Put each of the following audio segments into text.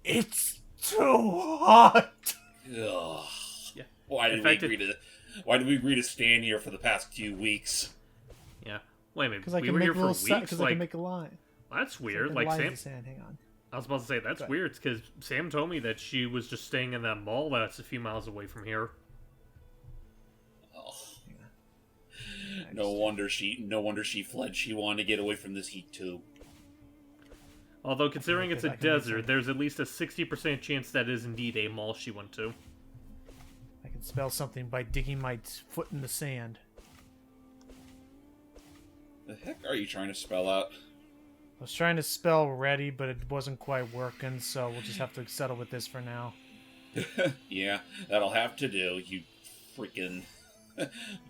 It's too hot. Ugh. Yeah. Why did we agree to stand here for the past 2 weeks? Yeah. Wait a minute. Because I we can were make here a for little weeks. because I can make a line. That's weird. The Like lines Sam. in the sand. Hang on. I was about to say that's weird because Sam told me that she was just staying in that mall that's a few miles away from here. Oh. No wonder she fled. She wanted to get away from this heat too. Although considering it's a desert, there's at least a 60% chance that is indeed a mall she went to. I can spell something by digging my foot in the sand. The heck are you trying to spell out? I was trying to spell ready, but it wasn't quite working, so we'll just have to settle with this for now. Yeah, that'll have to do, you freaking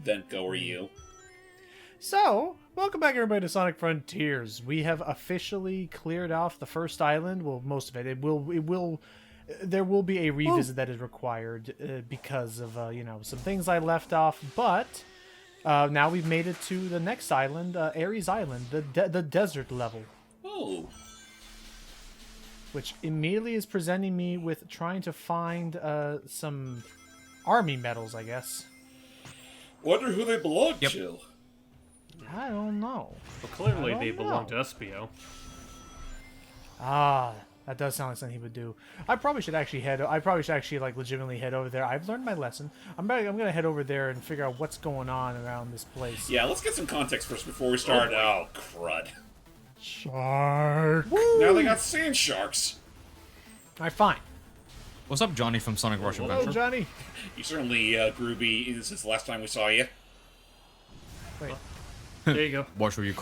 Ventgo are you. So, welcome back everybody to Sonic Frontiers. We have officially cleared off the first island. Well, most of it. There will be a revisit that is required because of, some things I left off, but now we've made it to the next island, Ares Island, the desert level. Oh. Which immediately is presenting me with trying to find some army medals, I guess. Wonder who they belong to. I don't know. Well, clearly they belong to Espio. Ah, that does sound like something he would do. I probably should actually legitimately head over there. I've learned my lesson. I'm gonna head over there and figure out what's going on around this place. Yeah, let's get some context first before we start. Oh, crud. Shark. Now they got sand sharks. Alright, fine. What's up, Johnny from Sonic Rush Hello, Adventure? Johnny. You certainly grew since the last time we saw you. Wait. There you go. Watch what you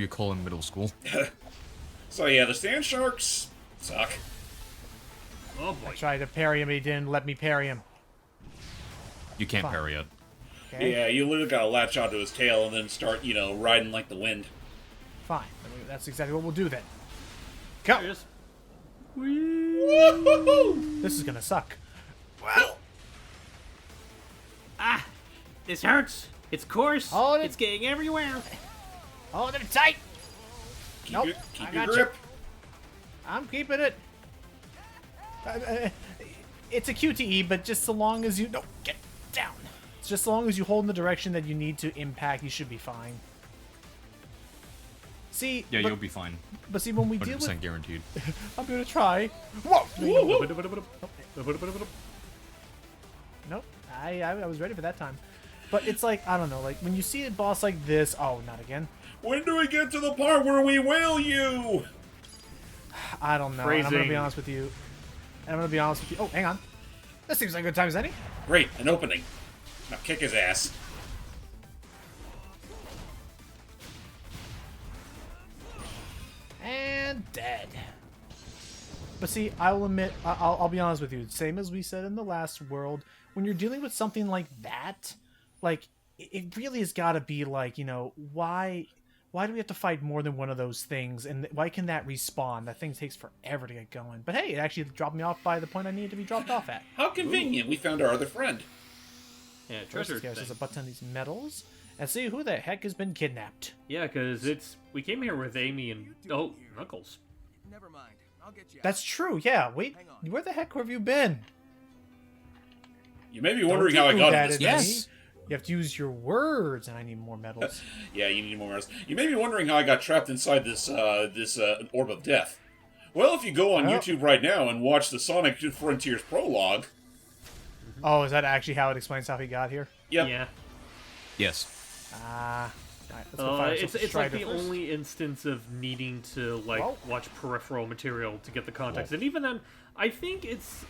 call in middle school. So yeah, the sand sharks suck. Oh boy. I tried to parry him, he didn't let me parry him. You can't Fine. parry it. Okay. Yeah, you literally gotta latch onto his tail and then start, riding like the wind. Fine. That's exactly what we'll do then. Go. There it is. Woo-hoo-hoo! This is gonna suck. Well, Ah! This hurts. It's coarse. Hold it. It's getting everywhere. Hold it tight. keep Nope, your, I keep your got grip. I'm keeping it. It's a QTE, but just so long as you... No, get down. It's just so long as you hold in the direction that you need to impact, you should be fine. See... Yeah, but, you'll be fine. But see, when we 100% deal with... guaranteed. I'm gonna try. Whoa! Nope. I was ready for that time. But it's like, I don't know, like, when you see a boss like this... Oh, not again. When do we get to the part where we whale you? I don't know. And I'm gonna be honest with you. Oh, hang on. This seems like a good time as any. Great, an opening. Now kick his ass. And dead. But see, I will admit, I'll be honest with you. Same as we said in the last world, when you're dealing with something like that, like, it really has got to be like, why do we have to fight more than one of those things? And why can that respawn? That thing takes forever to get going. But hey, it actually dropped me off by the point I needed to be dropped off at. How convenient. We found our other friend. Yeah, First, treasure there's a thing. button on these medals. And see who the heck has been kidnapped. Yeah, because we came here with Amy and Knuckles. Never mind. I'll get you. That's true, yeah. Wait, where the heck have you been? You may be wondering how I got in this Yes. mess. You have to use your words, and I need more medals. Yeah, you need more medals. You may be wondering how I got trapped inside this orb of death. Well, if you go on YouTube right now and watch the Sonic Frontiers prologue. Oh, is that actually how it explains how he got here? Yep. Yeah. Yes. Alright, let's go find ourselves a It's like strider the first. only instance of needing to watch peripheral material to get the context, and even then, I think it's.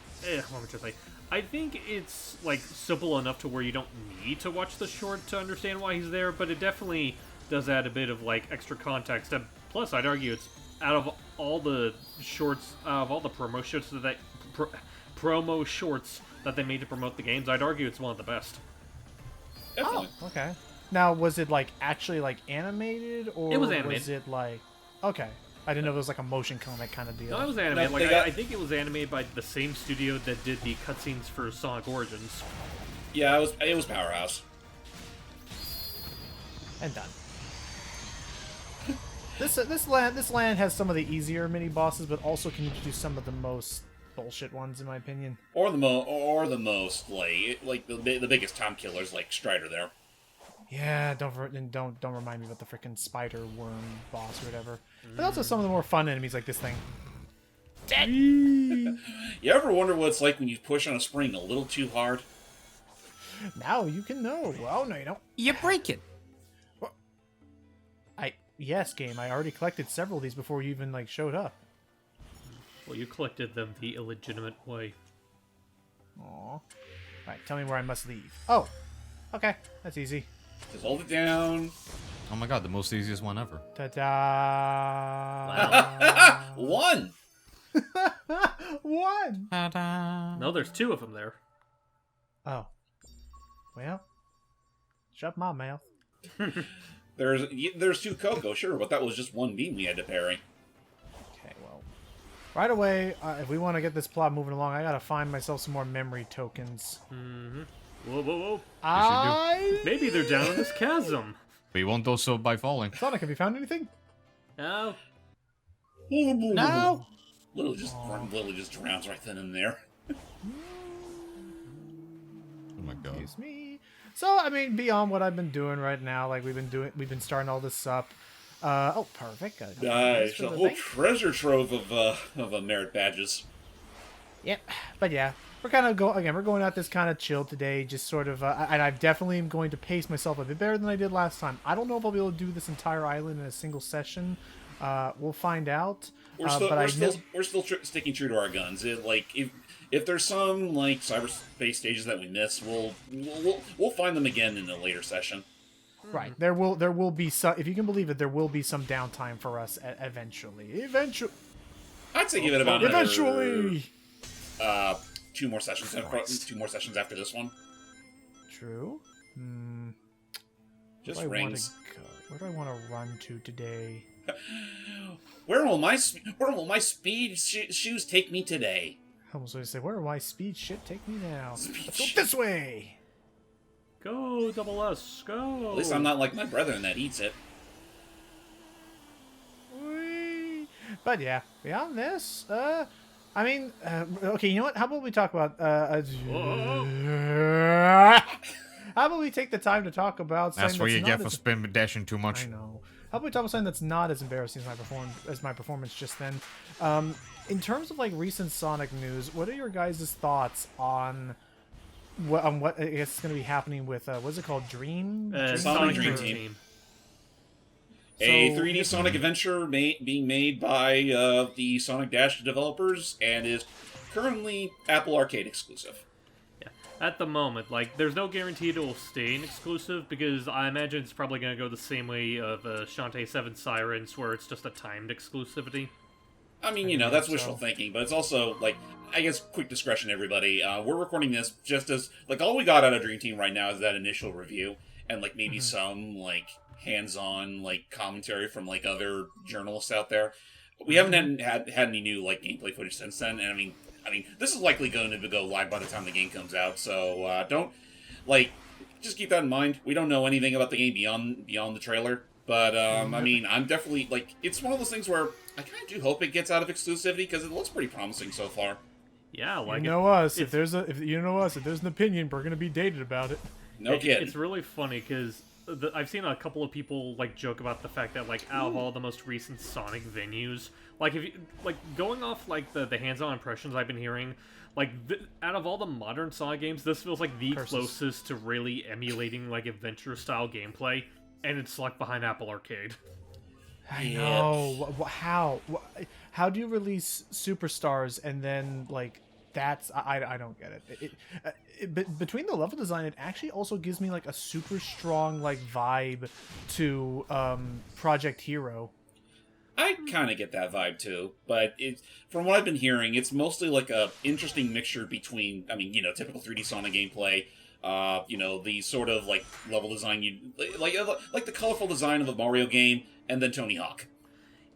What would you say? I think it's like simple enough to where you don't need to watch the short to understand why he's there, but it definitely does add a bit of like extra context. And plus, I'd argue it's out of all the shorts, out of all the promo shorts that they made to promote the games, I'd argue it's one of the best. Definitely. Oh, okay. Now, was it like actually like animated, or It was animated. was it like? Okay, I didn't know it was like a motion comic kind of deal. No, it was animated. No, Like they got- I think it was animated by the same studio that did the cutscenes for Sonic Origins. Yeah, it was Powerhouse. And done. This land has some of the easier mini bosses, but also can introduce some of the most bullshit ones, in my opinion. Or the most like the biggest time killers like Strider there. Yeah, don't remind me about the freaking spider worm boss or whatever. But also some of the more fun enemies like this thing. You ever wonder what it's like when you push on a spring a little too hard? Now you can know. Well, no, you don't. You break it. Yes, game. I already collected several of these before you even showed up. Well, you collected them the illegitimate way. Aw. Right, tell me where I must leave. Oh, okay, that's easy. Just hold it down. Oh my god, the most easiest one ever. Ta-da! One. One. Ta-da. No, there's 2 of them there. Oh. Well, shut my mouth. There's 2 Koco, sure, but that was just 1 beam we had to parry. Okay, well, right away, if we want to get this plot moving along, I gotta find myself some more memory tokens. Mm-hmm. Whoa, whoa, whoa. Maybe they're down in this chasm. We won't do so by falling. Sonic, have you found anything? No. No. Lily just drowns right then and there. Oh my god. Excuse me. So, I mean, beyond what I've been doing right now, we've been starting all this up. Oh, perfect. Nice, a whole treasure trove of merit badges. Yep. But yeah, we're kind of we're going at this kind of chill today, just sort of, and I definitely am going to pace myself a bit better than I did last time. I don't know if I'll be able to do this entire island in a single session. We'll find out. We're still sticking true to our guns. If there's some cyberspace stages that we miss, we'll find them again in a later session. Right. There will be some. If you can believe it, there will be some downtime for us eventually. I'd say give it about eventually. 2 more sessions. 2 more sessions after this one. True. Just rings. Where do I want to run to today? Where will my speed shoes take me today? I was going to say, where will my speed shit take me now? Let's go shit. this way. Go, Double S, go. At least I'm not like my brethren that eats it. Whee. But yeah, beyond this, I mean, okay, you know what? How about we talk about, how about we take the time to talk about something That's what you get for spin dashing too much. I know. How about we talk about something that's not as embarrassing as my performance just then? In terms of recent Sonic news, what are your guys' thoughts on what I guess is going to be happening with what's it called? Sonic Dream Team. A 3D Sonic adventure being made by the Sonic Dash developers and is currently Apple Arcade exclusive. Yeah. At the moment, there's no guarantee it will stay an exclusive because I imagine it's probably going to go the same way of Shantae 7 Sirens, where it's just a timed exclusivity. I mean, that's wishful thinking, but it's also, I guess, quick discretion, everybody. We're recording this just as, all we got out of Dream Team right now is that initial review, and, maybe some, hands-on, commentary from, other journalists out there. We haven't had any new, gameplay footage since then, and, I mean, this is likely going to go live by the time the game comes out, so, don't, just keep that in mind. We don't know anything about the game beyond the trailer. But, I mean, I'm definitely, it's one of those things where I kind of do hope it gets out of exclusivity, because it looks pretty promising so far. Yeah, if there's an opinion, we're going to be dated about it. No kidding. It's really funny, because I've seen a couple of people, joke about the fact that, out of all the most recent Sonic venues, if you, going off, the hands-on impressions I've been hearing, out of all the modern Sonic games, this feels like the closest to really emulating, adventure-style gameplay. And it's behind Apple Arcade. I know. How do you release Superstars and then that's I don't get it. But between the level design, it actually also gives me a super strong vibe to Project Hero. I kind of get that vibe too, but from what I've been hearing, it's mostly a interesting mixture between typical 3D Sonic gameplay. The sort of level design the colorful design of a Mario game, and then Tony Hawk.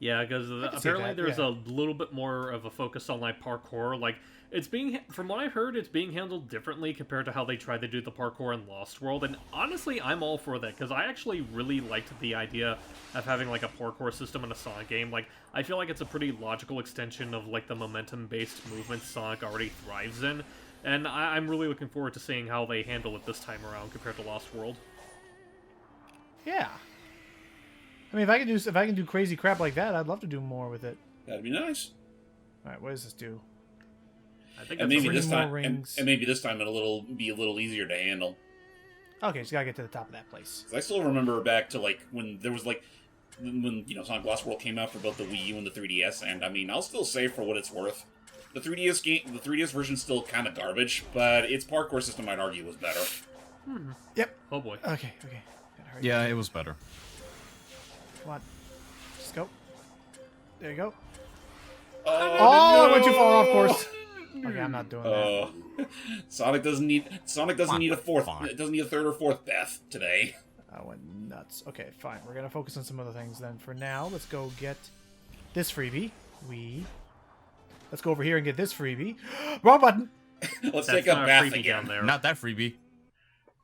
Yeah, because apparently there's a little bit more of a focus on like parkour. Like it's being, from what I've heard, it's being handled differently compared to how they tried to do the parkour in Lost World. And honestly, I'm all for that because I actually really liked the idea of having like a parkour system in a Sonic game. Like I feel like it's a pretty logical extension of like the momentum-based movements Sonic already thrives in. And I'm really looking forward to seeing how they handle it this time around compared to Lost World. Yeah. I mean, if I can do crazy crap like that, I'd love to do more with it. That'd be nice. All right, what does this do? I think And maybe three this more time, rings. and maybe this time it'll be a little easier to handle. Okay, just gotta get to the top of that place. 'Cause I still remember back to like when there was like when Sonic Lost World came out for both the Wii U and the 3DS, and I mean I'll still say for what it's worth, the 3DS version's still kind of garbage, but its parkour system I'd argue was better. Yep. Oh boy. Okay. Gotta hurry. Yeah, it was better. Come on. Just go. There you go. Oh, I went too far off course. Okay, I'm not doing that. Sonic doesn't need a fourth. Fine. It doesn't need a third or fourth Beth today. I went nuts. Okay, fine. We're gonna focus on some other things then. For now, let's go get this freebie. Let's go over here and get this freebie. Wrong button. Let's That's take a not bath freebie again. down there. Not that freebie.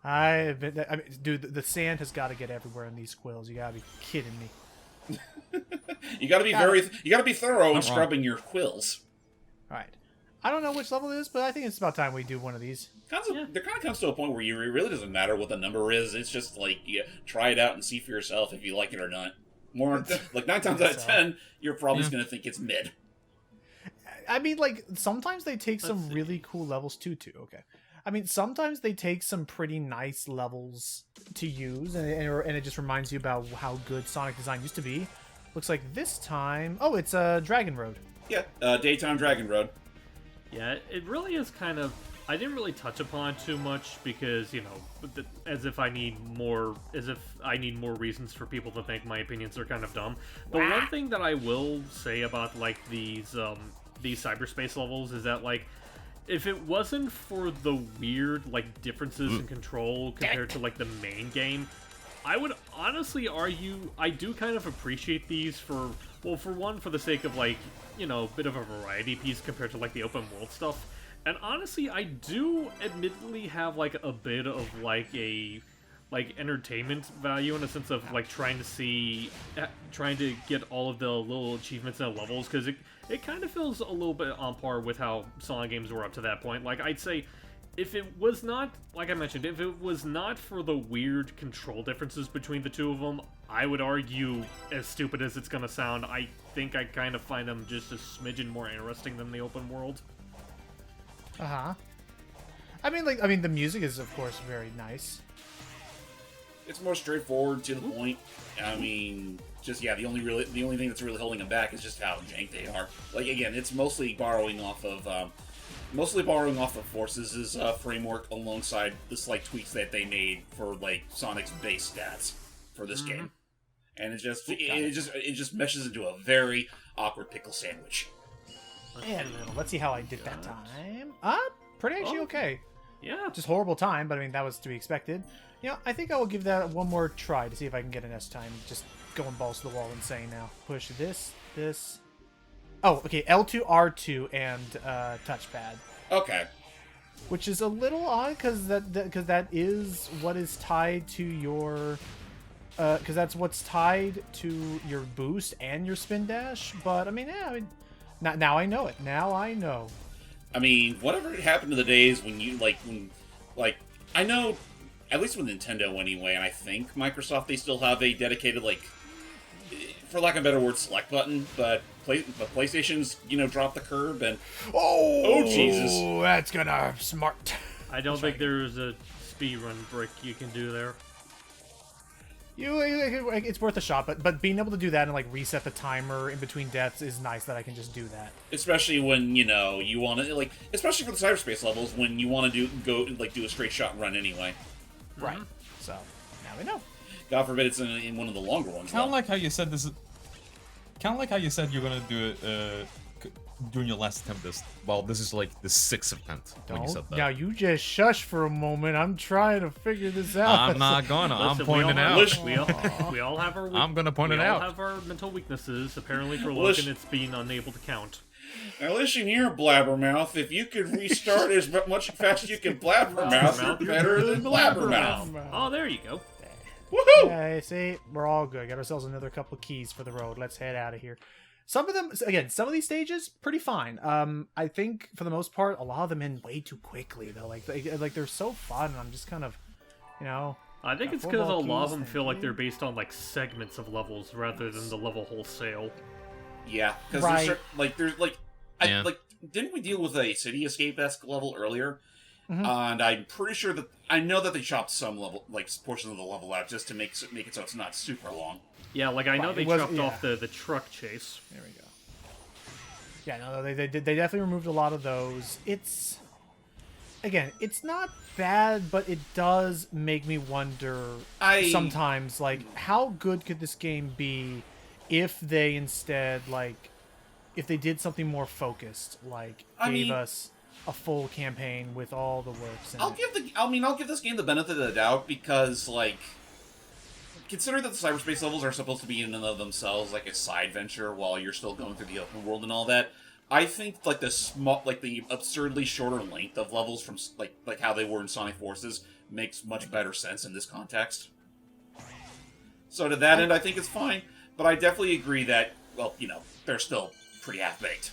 I mean, dude, the sand has got to get everywhere in these quills. You gotta be kidding me. You gotta be thorough in wrong. scrubbing your quills. All right. I don't know which level it is, but I think it's about time we do one of these. There kind of comes to a point where it really doesn't matter what the number is. It's just like you try it out and see for yourself if you like it or not. Like 9 times out of 10, you're probably just gonna think it's mid. I mean, like, sometimes they take some really cool levels too. Okay. I mean, sometimes they take some pretty nice levels to use, and it just reminds you about how good Sonic design used to be. Looks like this time... Oh, it's Dragon Road. Yeah, Daytime Dragon Road. Yeah, it really is kind of... I didn't really touch upon it too much because, as if I need more reasons for people to think my opinions are kind of dumb. But one thing that I will say about, like, these cyberspace levels is that, like, if it wasn't for the weird, like, differences in control compared to, like, the main game, I would honestly argue I do kind of appreciate these for the sake of, like, a bit of a variety piece compared to, like, the open world stuff. And honestly, I do admittedly have, like, a bit of, like, a, like, entertainment value in a sense of, like, trying to get all of the little achievements and levels, because it kind of feels a little bit on par with how Sonic games were up to that point. Like, I'd say, if it was not, like I mentioned, if it was not for the weird control differences between the two of them, I would argue, as stupid as it's gonna sound, I think I kind of find them just a smidgen more interesting than the open world. Uh-huh. I mean, the music is, of course, very nice. It's more straightforward, to the point. I mean, just the only thing that's really holding them back is just how jank they are. Like, again, it's mostly borrowing off of Forces' framework alongside the slight tweaks that they made for, like, Sonic's base stats for this game, and it just meshes into a very awkward pickle sandwich. And let's see how I did that time. Pretty actually okay. Yeah. Just horrible time, but I mean, that was to be expected. I think I will give that one more try to see if I can get an S time. Just going balls to the wall and saying now. Push this. Oh, okay, L2, R2, and touchpad. Okay. Which is a little odd, because that is what is tied to your... Because that's what's tied to your boost and your spin dash. But, I mean, now I know it. Now I know. I mean, whatever happened to the days when you, I know, at least with Nintendo anyway, and I think Microsoft, they still have a dedicated, like, for lack of a better word, select button, but PlayStation's, dropped the curb, and... Oh, Jesus. That's gonna smart. I don't think there's a speedrun brick you can do there. It's worth a shot, but being able to do that and, like, reset the timer in between deaths is nice that I can just do that. Especially when, you want to, like, especially for the cyberspace levels, when you want to do a straight shot run anyway. Right. So, now we know. God forbid it's in one of the longer ones. Kind of like how you said this. Kind of like how you said you're gonna do it. during your last attempt. This is like the 6th attempt when you said that. Now you just shush for a moment. I'm trying to figure this out. I'm not gonna. I'm Listen, pointing we out. We all have our. I'm gonna point it We all out. have our mental weaknesses. Apparently, for Listen. Logan, it's being unable to count. Now listen here, Blabbermouth. If you could restart as much fast as you can Blabbermouth, you're better than Blabbermouth. Oh, there you go. Woohoo! Yeah, see, we're all good. Got ourselves another couple keys for the road. Let's head out of here. Some of them, again, some of these stages, pretty fine. I think for the most part, a lot of them end way too quickly though. Like they're so fun. I'm just kind of, you know. I think it's four because a ball lot of keys, them feel thank like you. they're based on like segments of levels rather than the level wholesale. Yeah, because Right. there's like, Yeah. didn't we deal with a City Escape-esque level earlier? And I'm pretty sure that I know that they chopped some level, like portions of the level out, just to make it so it's not super long. Yeah, like I know Right, they it was- chopped off yeah. the truck chase. There we go. Yeah, no, they definitely removed a lot of those. It's, again, it's not bad, but it does make me wonder sometimes, like, how good could this game be if they instead, like, if they did something more focused, like, gave us a full campaign with all the works in it. I'll give this game the benefit of the doubt because, like, considering that the cyberspace levels are supposed to be in and of themselves like a side venture while you're still going through the open world and all that, I think like the absurdly shorter length of levels from like how they were in Sonic Forces makes much better sense in this context. So to that end, I think it's fine, but I definitely agree that, well, you know, they're still pretty half-baked.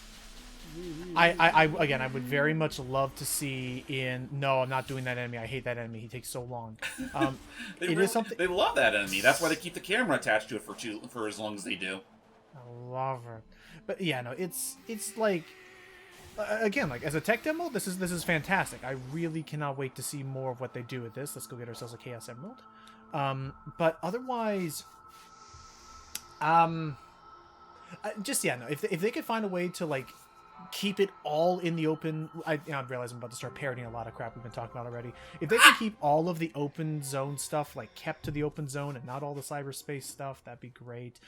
I would very much love to see in. No, I'm not doing that enemy. I hate that enemy. He takes so long. Is something. They love that enemy. That's why they keep the camera attached to it for as long as they do. I love her, but yeah, no, it's like again, like as a tech demo, this is fantastic. I really cannot wait to see more of what they do with this. Let's go get ourselves a Chaos Emerald. But otherwise, just yeah, no. If they could find a way to like keep it all in the open, I realize I'm about to start parodying a lot of crap we've been talking about already. If they could keep all of the open zone stuff like kept to the open zone and not all the cyberspace stuff, that'd be great.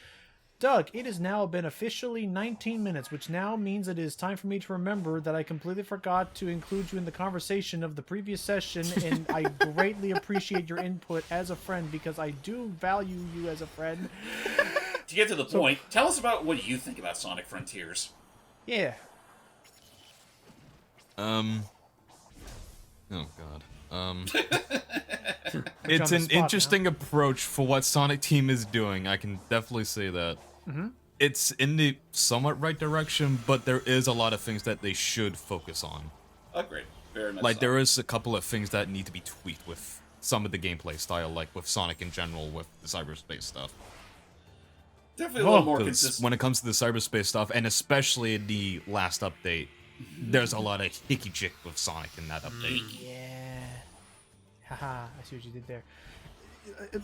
Doug, it has now been officially 19 minutes, which now means it is time for me to remember that I completely forgot to include you in the conversation of the previous session, and I greatly appreciate your input as a friend because I do value you as a friend. To get to the point, tell us about what you think about Sonic Frontiers. Yeah. Oh god. It's It's on the an spot interesting approach for what Sonic Team is doing. I can definitely say that. It's in the somewhat right direction, but there is a lot of things that they should focus on. Agreed. Very much Like so. there is a couple of things that need to be tweaked with some of the gameplay style, like with Sonic in general, with the cyberspace stuff. Definitely a little more 'Cause consistent. when it comes to the cyberspace stuff, and especially the last update, there's a lot of hickey chick with Sonic in that update. Yeah. Haha, I see what you did there.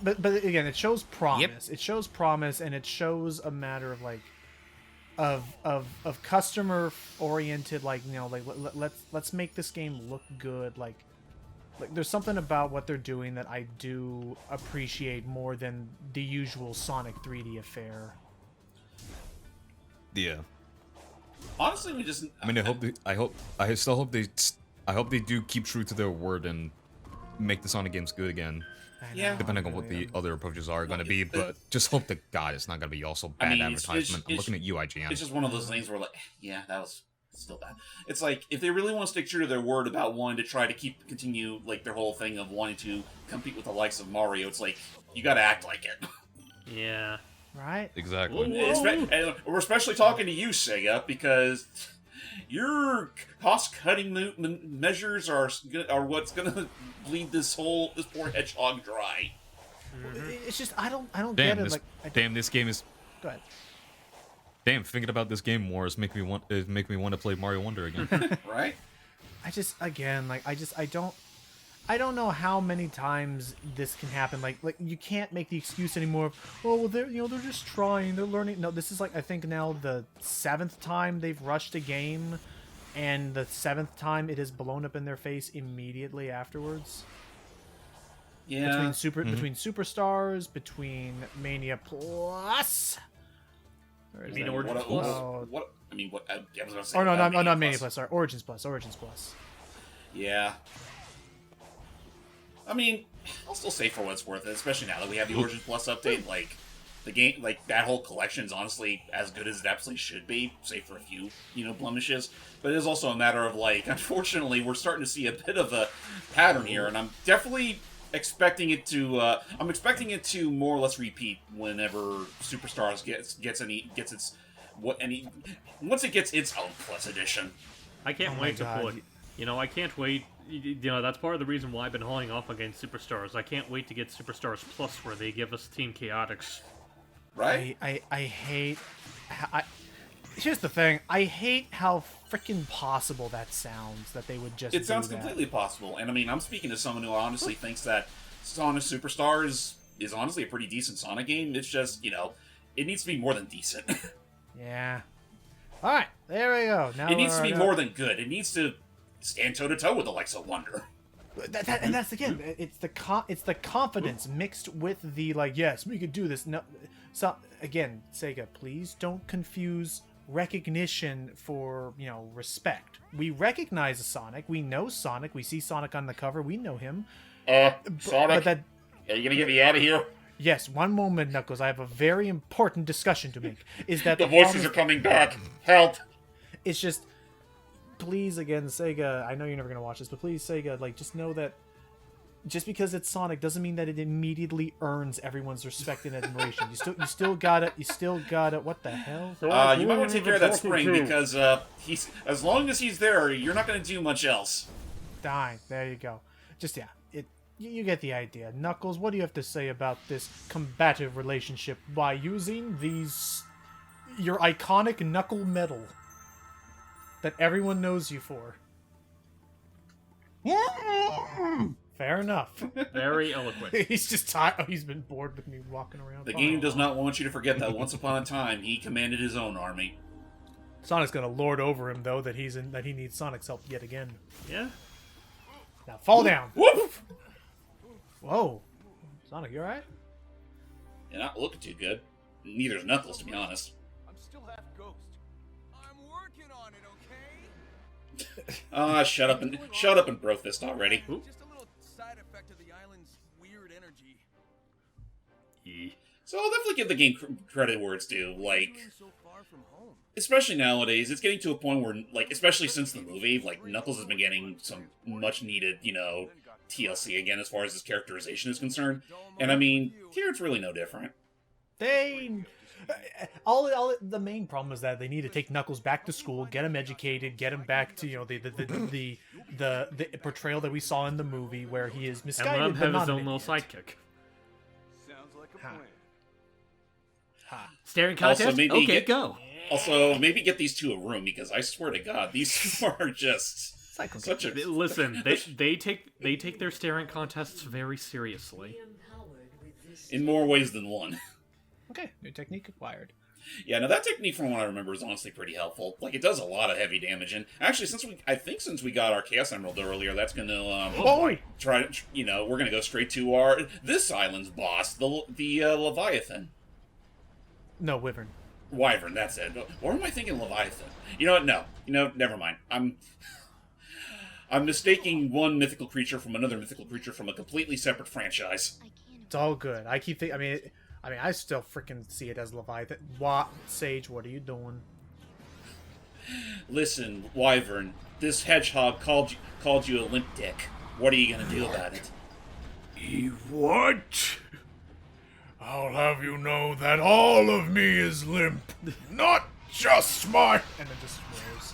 But again, it shows promise. It shows promise, and it shows a matter of like, of customer oriented. Like, you know, like let's make this game look good. Like there's something about what they're doing that I do appreciate more than the usual Sonic 3D affair. Yeah. Honestly, we just. I mean, I still hope they do keep true to their word and make the Sonic games good again. Yeah. Depending on what the other approaches are going to be, but just hope to God it's not going to be also bad advertisement. I'm looking at you, IGN. It's just one of those things where, like, yeah, that was still bad. It's like, if they really want to stick true to their word about wanting to try to continue, like, their whole thing of wanting to compete with the likes of Mario, it's like, you gotta act like it. Yeah. Right? Exactly. And we're especially talking to you, Sega, because your cost-cutting measures are what's gonna bleed this poor hedgehog dry. It's just I don't Damn, get it. this game is. Go ahead. Damn, thinking about this game more is make me want to play Mario Wonder again. Right? I don't know how many times this can happen. Like you can't make the excuse anymore of, oh well, they're just trying, they're learning. No, this is like I think now the 7th time they've rushed a game, and the 7th time it has blown up in their face immediately afterwards. Yeah. Between Superstars, between Mania Plus. You mean Origins Plus? I mean, what? I was going to say. Or no, not Mania Plus. Sorry, Origins Plus. Origins Plus. Yeah. I mean, I'll still say for what it's worth, especially now that we have the Origins Plus update. Like, the game, like that whole collection is honestly as good as it absolutely should be, save for a few, blemishes. But it is also a matter of like, unfortunately, we're starting to see a bit of a pattern here, and I'm definitely expecting it to. I'm expecting it to more or less repeat whenever Superstars once it gets its own Plus edition. I can't wait to put. I can't wait. That's part of the reason why I've been holding off against Superstars. I can't wait to get Superstars Plus, where they give us Team Chaotix. Right? I hate. Here's the thing. I hate how freaking possible that sounds. That they would just. It sounds completely possible, and I mean, I'm speaking to someone who honestly thinks that Sonic Superstars is honestly a pretty decent Sonic game. It's just, it needs to be more than decent. Yeah. All right, there we go. Now it needs to be more than good. It needs to stand toe to toe with the likes of Wonder. And that's again, it's the confidence mixed with the yes, we could do this. No, so again, Sega, please don't confuse recognition for respect. We recognize Sonic. We know Sonic. We see Sonic on the cover. We know him. Sonic, are you gonna get me out of here? Yes, one moment, Knuckles. I have a very important discussion to make. Is that the voices are coming back? Help! It's just, please, again, Sega. I know you're never gonna watch this, but please, Sega, just know that just because it's Sonic doesn't mean that it immediately earns everyone's respect and admiration. You still gotta. What the hell? You might want to take care of that spring because as long as he's there, you're not gonna do much else. Fine. There you go. Just You get the idea. Knuckles, what do you have to say about this combative relationship by using your iconic knuckle medal that everyone knows you for? Fair enough. Very eloquent. He's just tired. Oh, he's been bored with me walking around. The game does not want you to forget that once upon a time, he commanded his own army. Sonic's gonna lord over him, though, that he needs Sonic's help yet again. Yeah. Now fall down. Woof! Whoa. Sonic, you alright? You're not looking too good. Neither's Knuckles, to be honest. I'm still half ghost. I'm working on it, okay? Shut up and Brofist already. Just a little side effect of the island's weird energy. So I'll definitely give the game credit where it's due. So far from home. Especially nowadays, it's getting to a point where, especially since the movie, Knuckles has been getting some much needed, TLC again as far as his characterization is concerned. And I mean, here it's really no different. The main problem is that they need to take Knuckles back to school, get him educated, get him back to the portrayal that we saw in the movie where he is misguided. And let him have his own little sidekick. Sounds like a plan. Staring contest? Also, maybe go. Also, maybe get these two a room, because I swear to God, these two are just such a... Listen, they take their staring contests very seriously. In more ways than one. Okay, new technique acquired. Yeah, now that technique, from what I remember, is honestly pretty helpful. It does a lot of heavy damage, and actually, since we got our Chaos Emerald earlier, that's gonna we're gonna go straight to this island's boss, the Leviathan. No, Wyvern. Wyvern, that's it. Or am I thinking Leviathan? You know what? No. Never mind. I'm mistaking one mythical creature from another mythical creature from a completely separate franchise. It's all good. I keep thinking. I still freaking see it as Leviathan. What, Sage? What are you doing? Listen, Wyvern. This hedgehog called you a limp dick. What are you gonna do about it? What? I'll have you know that all of me is limp, not just my... And then just swears.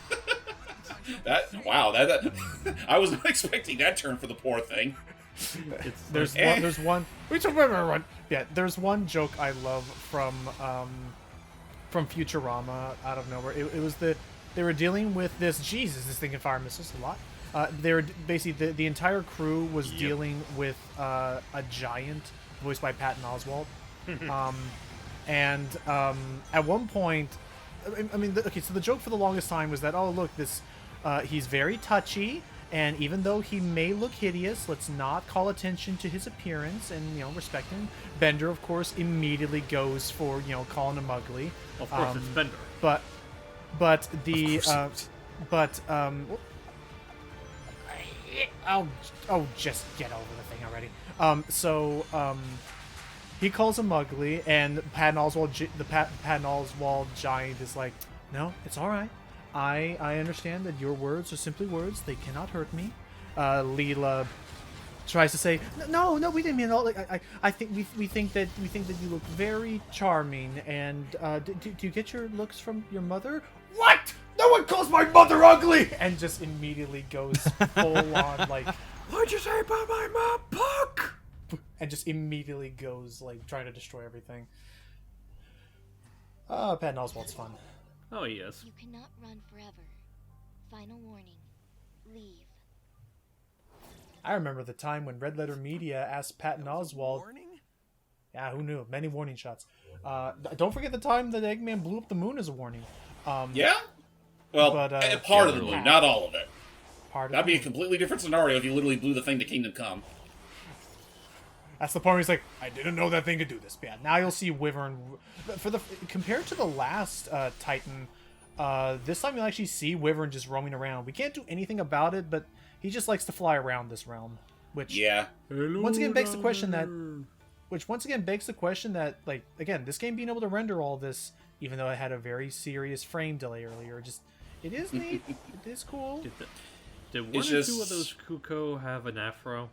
That I was not expecting that turn for the poor thing. There's one joke I love from Futurama out of nowhere. It was they were dealing with this thing can fire missiles a lot. They were basically the entire crew was dealing with a giant voiced by Patton Oswalt. At one point, so the joke for the longest time was that, oh, look, he's very touchy, and even though he may look hideous, let's not call attention to his appearance and, respect him. Bender, of course, immediately goes for, calling him ugly. Of course, it's Bender. But But the just get over the thing already. He calls him ugly, and Patton Oswalt, the Patton Oswalt giant is like, no, it's all right. I understand that your words are simply words. They cannot hurt me. Leela tries to say, no, we didn't mean it all. Like, I think we think that you look very charming. And do you get your looks from your mother? What? No one calls my mother ugly! And just immediately goes full on like, what'd you say about my mom, Puck? And just immediately goes like trying to destroy everything. Patton Oswalt's fun. Oh, yes. You cannot run forever. Final warning. Leave. I remember the time when Red Letter Media asked Patton Oswalt. Warning? Yeah, who knew? Many warning shots. Don't forget the time that Eggman blew up the moon as a warning. Yeah? Well, but, part of the moon, not all of it. That'd be a moon. completely different scenario if you literally blew the thing to Kingdom Come. That's the point where he's like, I didn't know that thing could do this. Yeah, now you'll see Wyvern. Compared to the last Titan, this time you'll actually see Wyvern just roaming around. We can't do anything about it, but he just likes to fly around this realm. Which once again begs the question that, like, again, this game being able to render all this, even though it had a very serious frame delay earlier, it is neat. It is cool. Did one or two of those Koco have an afro?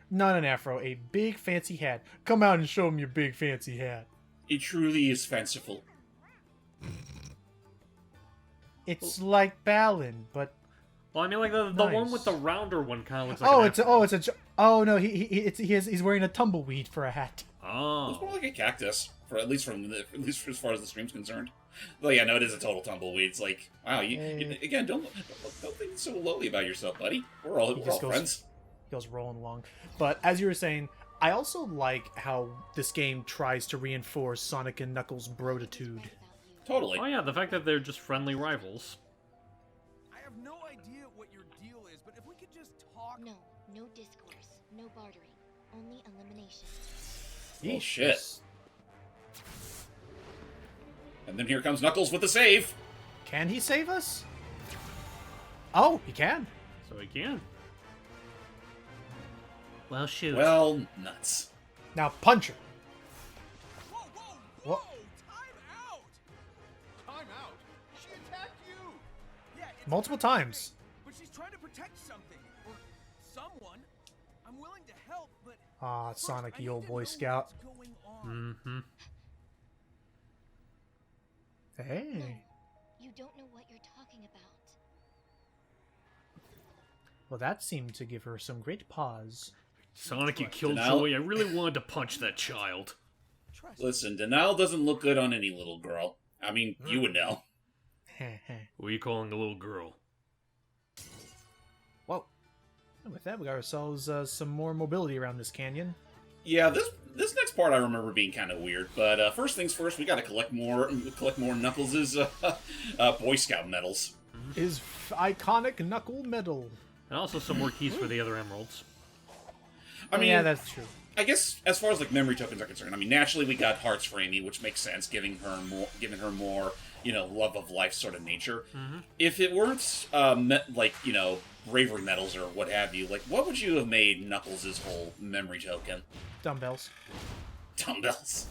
Not an afro, a big fancy hat. Come out and show him your big fancy hat. It truly is fanciful. It's like Balin, but Well, I mean, like the nice. one with the rounder one kind of looks like he's wearing a tumbleweed for a hat. Oh. It's more like a cactus, at least as far as the stream's concerned. But yeah, no, it is a total tumbleweed. It's like, wow, again, don't think so lowly about yourself, buddy. We're all friends. He goes rolling along. But as you were saying, I also like how this game tries to reinforce Sonic and Knuckles' broditude. Totally. Oh yeah, the fact that they're just friendly rivals. I have no idea what your deal is, but if we could just talk. No discourse, no bartering, only elimination. Oh shit. And then here comes Knuckles with the save. Can he save us? Oh, he can. So he can. Well, shoot. Well, nuts. Now punch her. Whoa! What? Time out! Time out? She attacked you! Yeah, it's Multiple times. but she's trying to protect something or someone. I'm willing to help, but Ah, first, Sonic, I you old need to Boy know Scout. what's going on. Mm-hmm. Hey. You don't know what you're talking about. Well, that seemed to give her some great pause. Sonic, you killed Denial? Joey. I really wanted to punch that child. Listen, denial doesn't look good on any little girl. I mean, you would know. What are you calling a little girl? Whoa. And with that, we got ourselves some more mobility around this canyon. Yeah, this next part I remember being kind of weird. But first things first, we got to collect more Knuckles' Boy Scout medals. His iconic knuckle medal. And also some more keys for the other emeralds. I mean, yeah, that's true. I guess as far as like memory tokens are concerned, I mean, naturally we got hearts for Amy, which makes sense, giving her more, love of life sort of nature. Mm-hmm. If it weren't bravery medals or what have you, like what would you have made Knuckles' whole memory token? Dumbbells. Dumbbells.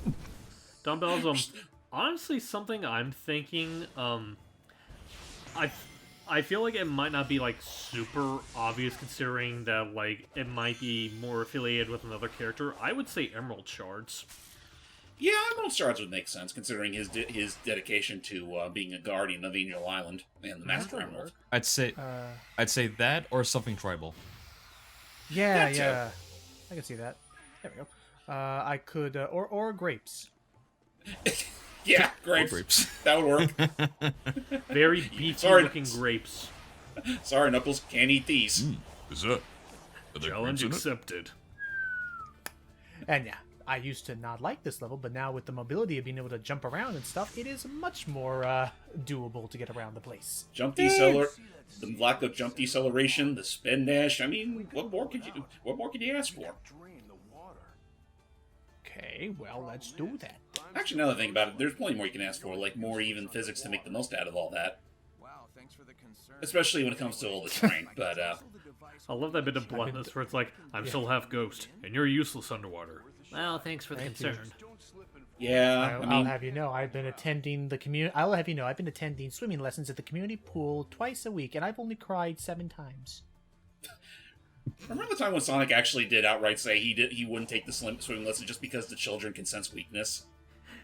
Dumbbells. Honestly, something I'm thinking. I feel like it might not be like super obvious considering that like it might be more affiliated with another character. I would say Emerald Shards. Yeah, Emerald Shards would make sense considering his dedication to being a guardian of Angel Island and the Master Emerald. I'd say that or something tribal. Yeah, That too. yeah. I can see that. There we go. I could, or grapes. Yeah, grapes. Grapes. That would work. Very beefy Sorry. looking grapes. Sorry, Knuckles, can't eat these. Is that? Are there Challenge grapes in it? accepted. And yeah, I used to not like this level, but now with the mobility of being able to jump around and stuff, it is much more doable to get around the place. Jump the lack of jump deceleration, the spin dash. I mean, what more could you ask for? Drain the water. Okay, well, let's do that. Actually, now that I think about it, there's plenty more you can ask for, like more even physics to make the most out of all that. Wow, thanks for the concern. Especially when it comes to all the terrain. But I love that bit of bluntness where it's like, I'm still half ghost, and you're useless underwater. Well, thanks for the concern. yeah, I'll have you know, I've been attending the community. I'll have you know, I've been attending swimming lessons at the community pool twice a week, and I've only cried 7 times. remember the time when Sonic actually did outright say he wouldn't take the swimming lesson just because the children can sense weakness?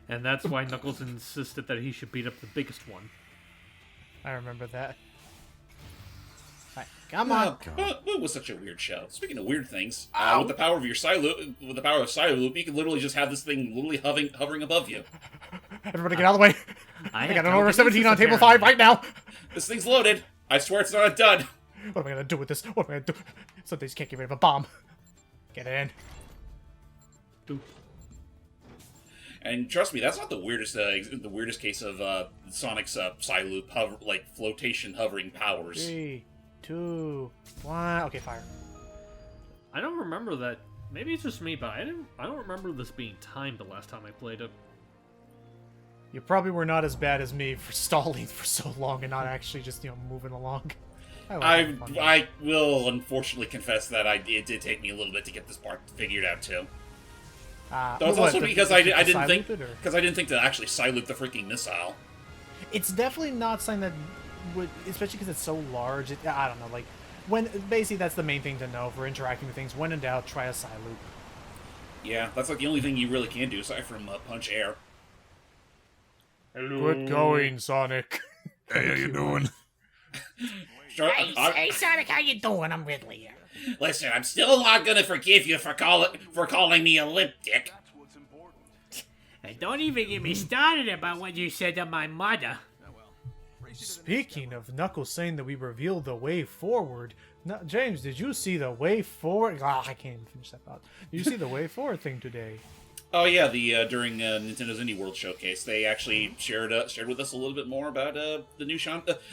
And that's why Knuckles insisted that he should beat up the biggest one. I remember that. Right, come on. It was such a weird show. Speaking of weird things, with the power of your Psyloop, you can literally just have this thing literally hovering above you. Everybody get out of the way. I got an order 17 on table apparently. 5 right now. This thing's loaded. I swear it's not a dud. What am I gonna do with this? What am I gonna do? Something just can't get rid of a bomb. Get it in. And trust me, that's not the weirdest case of Sonic's Psyloop flotation hovering powers. 3, 2, 1. Okay, fire. I don't remember that. Maybe it's just me, but I don't remember this being timed the last time I played it. You probably were not as bad as me for stalling for so long and not actually just moving along. I will unfortunately confess that it did take me a little bit to get this part figured out too. Though it's also because I didn't think to actually Psyloop the freaking missile. It's definitely not something that would, especially because it's so large. I don't know, like when basically that's the main thing to know for interacting with things. When in doubt, try a Psyloop. Yeah, that's like the only thing you really can do aside from punch air. Hello. Good going, Sonic. Hey, how you doing? Hey, Sonic, how you doing? I'm Ridley here. Listen, I'm still not gonna forgive you for calling me a lip dick. And don't even get me started about what you said to my mother. Speaking of Knuckles saying that we revealed the way forward, James, did you see the way forward? I can't even finish that thought. Did you see the way forward thing today? Oh yeah, during Nintendo's Indie World Showcase, they actually shared with us a little bit more about the new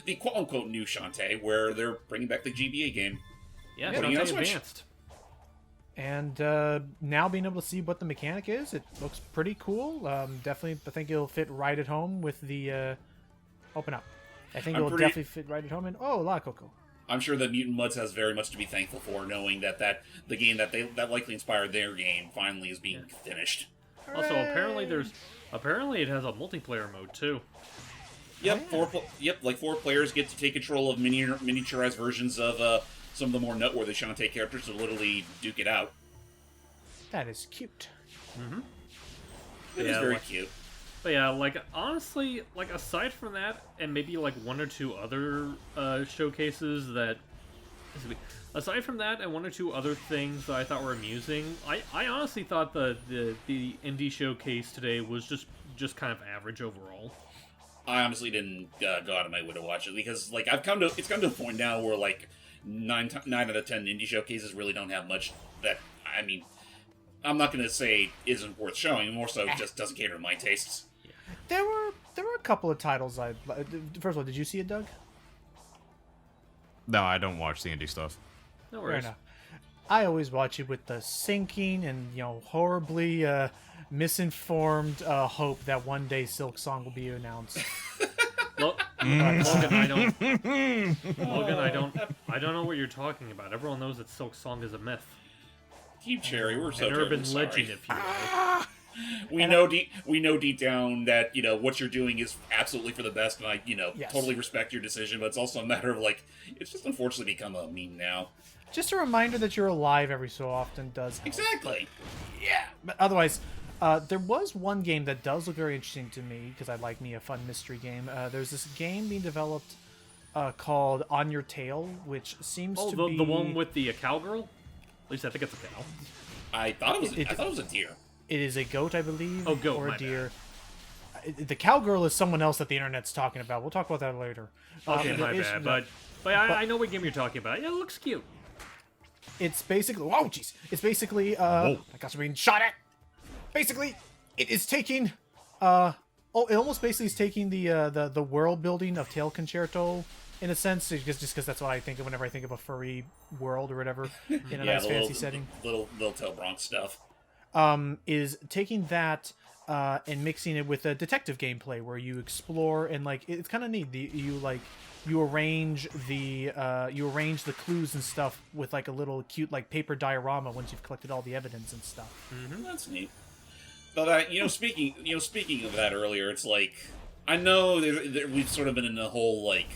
the quote unquote new Shantae, where they're bringing back the GBA game. Yeah, Putting it on Shantae Switch. Advanced. And now being able to see what the mechanic is, it looks pretty cool. Definitely, I think it'll fit right at home with the open up. I think it'll definitely fit right at home. And oh, La Koco. I'm sure that Mutant Mudds has very much to be thankful for, knowing that the game that likely inspired their game finally is being finished. Also, apparently it has a multiplayer mode too. Yep, four players get to take control of miniaturized versions of some of the more noteworthy Shantae characters to literally duke it out. That is cute. Mm-hmm. It is very cute. But yeah, like honestly, like aside from that, and maybe like one or two other showcases that, aside from that, and one or two other things that I thought were amusing, I honestly thought the indie showcase today was just kind of average overall. I honestly didn't go out of my way to watch it because like it's come to a point now where like 9 out of 10 indie showcases really don't have much that I'm not going to say isn't worth showing. More so, it just doesn't cater to my tastes. There were a couple of titles first of all, did you see it, Doug? No, I don't watch the indie stuff. No Fair worries. enough. I always watch it with the sinking and horribly misinformed hope that one day Silk Song will be announced. Logan, I don't know what you're talking about. Everyone knows that Silk Song is a myth. Keep Cherry, we're so An urban sorry. legend, if you will. We know deep down that what you're doing is absolutely for the best, and I Yes. totally respect your decision. But it's also a matter of like it's just unfortunately become a meme now. Just a reminder that you're alive every so often does help. Exactly. Yeah, but otherwise, there was one game that does look very interesting to me because I like me a fun mystery game. There's this game being developed called On Your Tail, which seems to be the one with the cowgirl. At least I think it's a cow. I thought it was a deer. It is a goat, I believe. Oh, goat, or a my deer. The cowgirl is someone else that the internet's talking about. We'll talk about that later. Okay, there my is- bad. But I know what game you're talking about. Yeah, it looks cute. It's basically... Whoa, jeez. It's basically... my gosh, I'm being shot at. Basically, it is taking... it almost basically is taking the world building of Tail Concerto, in a sense, just because that's what I think of whenever I think of a furry world or whatever, in a nice fancy setting. Little Tail Bronx stuff. is taking that and mixing it with a detective gameplay where you explore and like it's kind of neat. You arrange the clues and stuff with like a little cute like paper diorama once you've collected all the evidence and stuff. That's neat. But speaking of that earlier, it's like I know we've sort of been in the whole like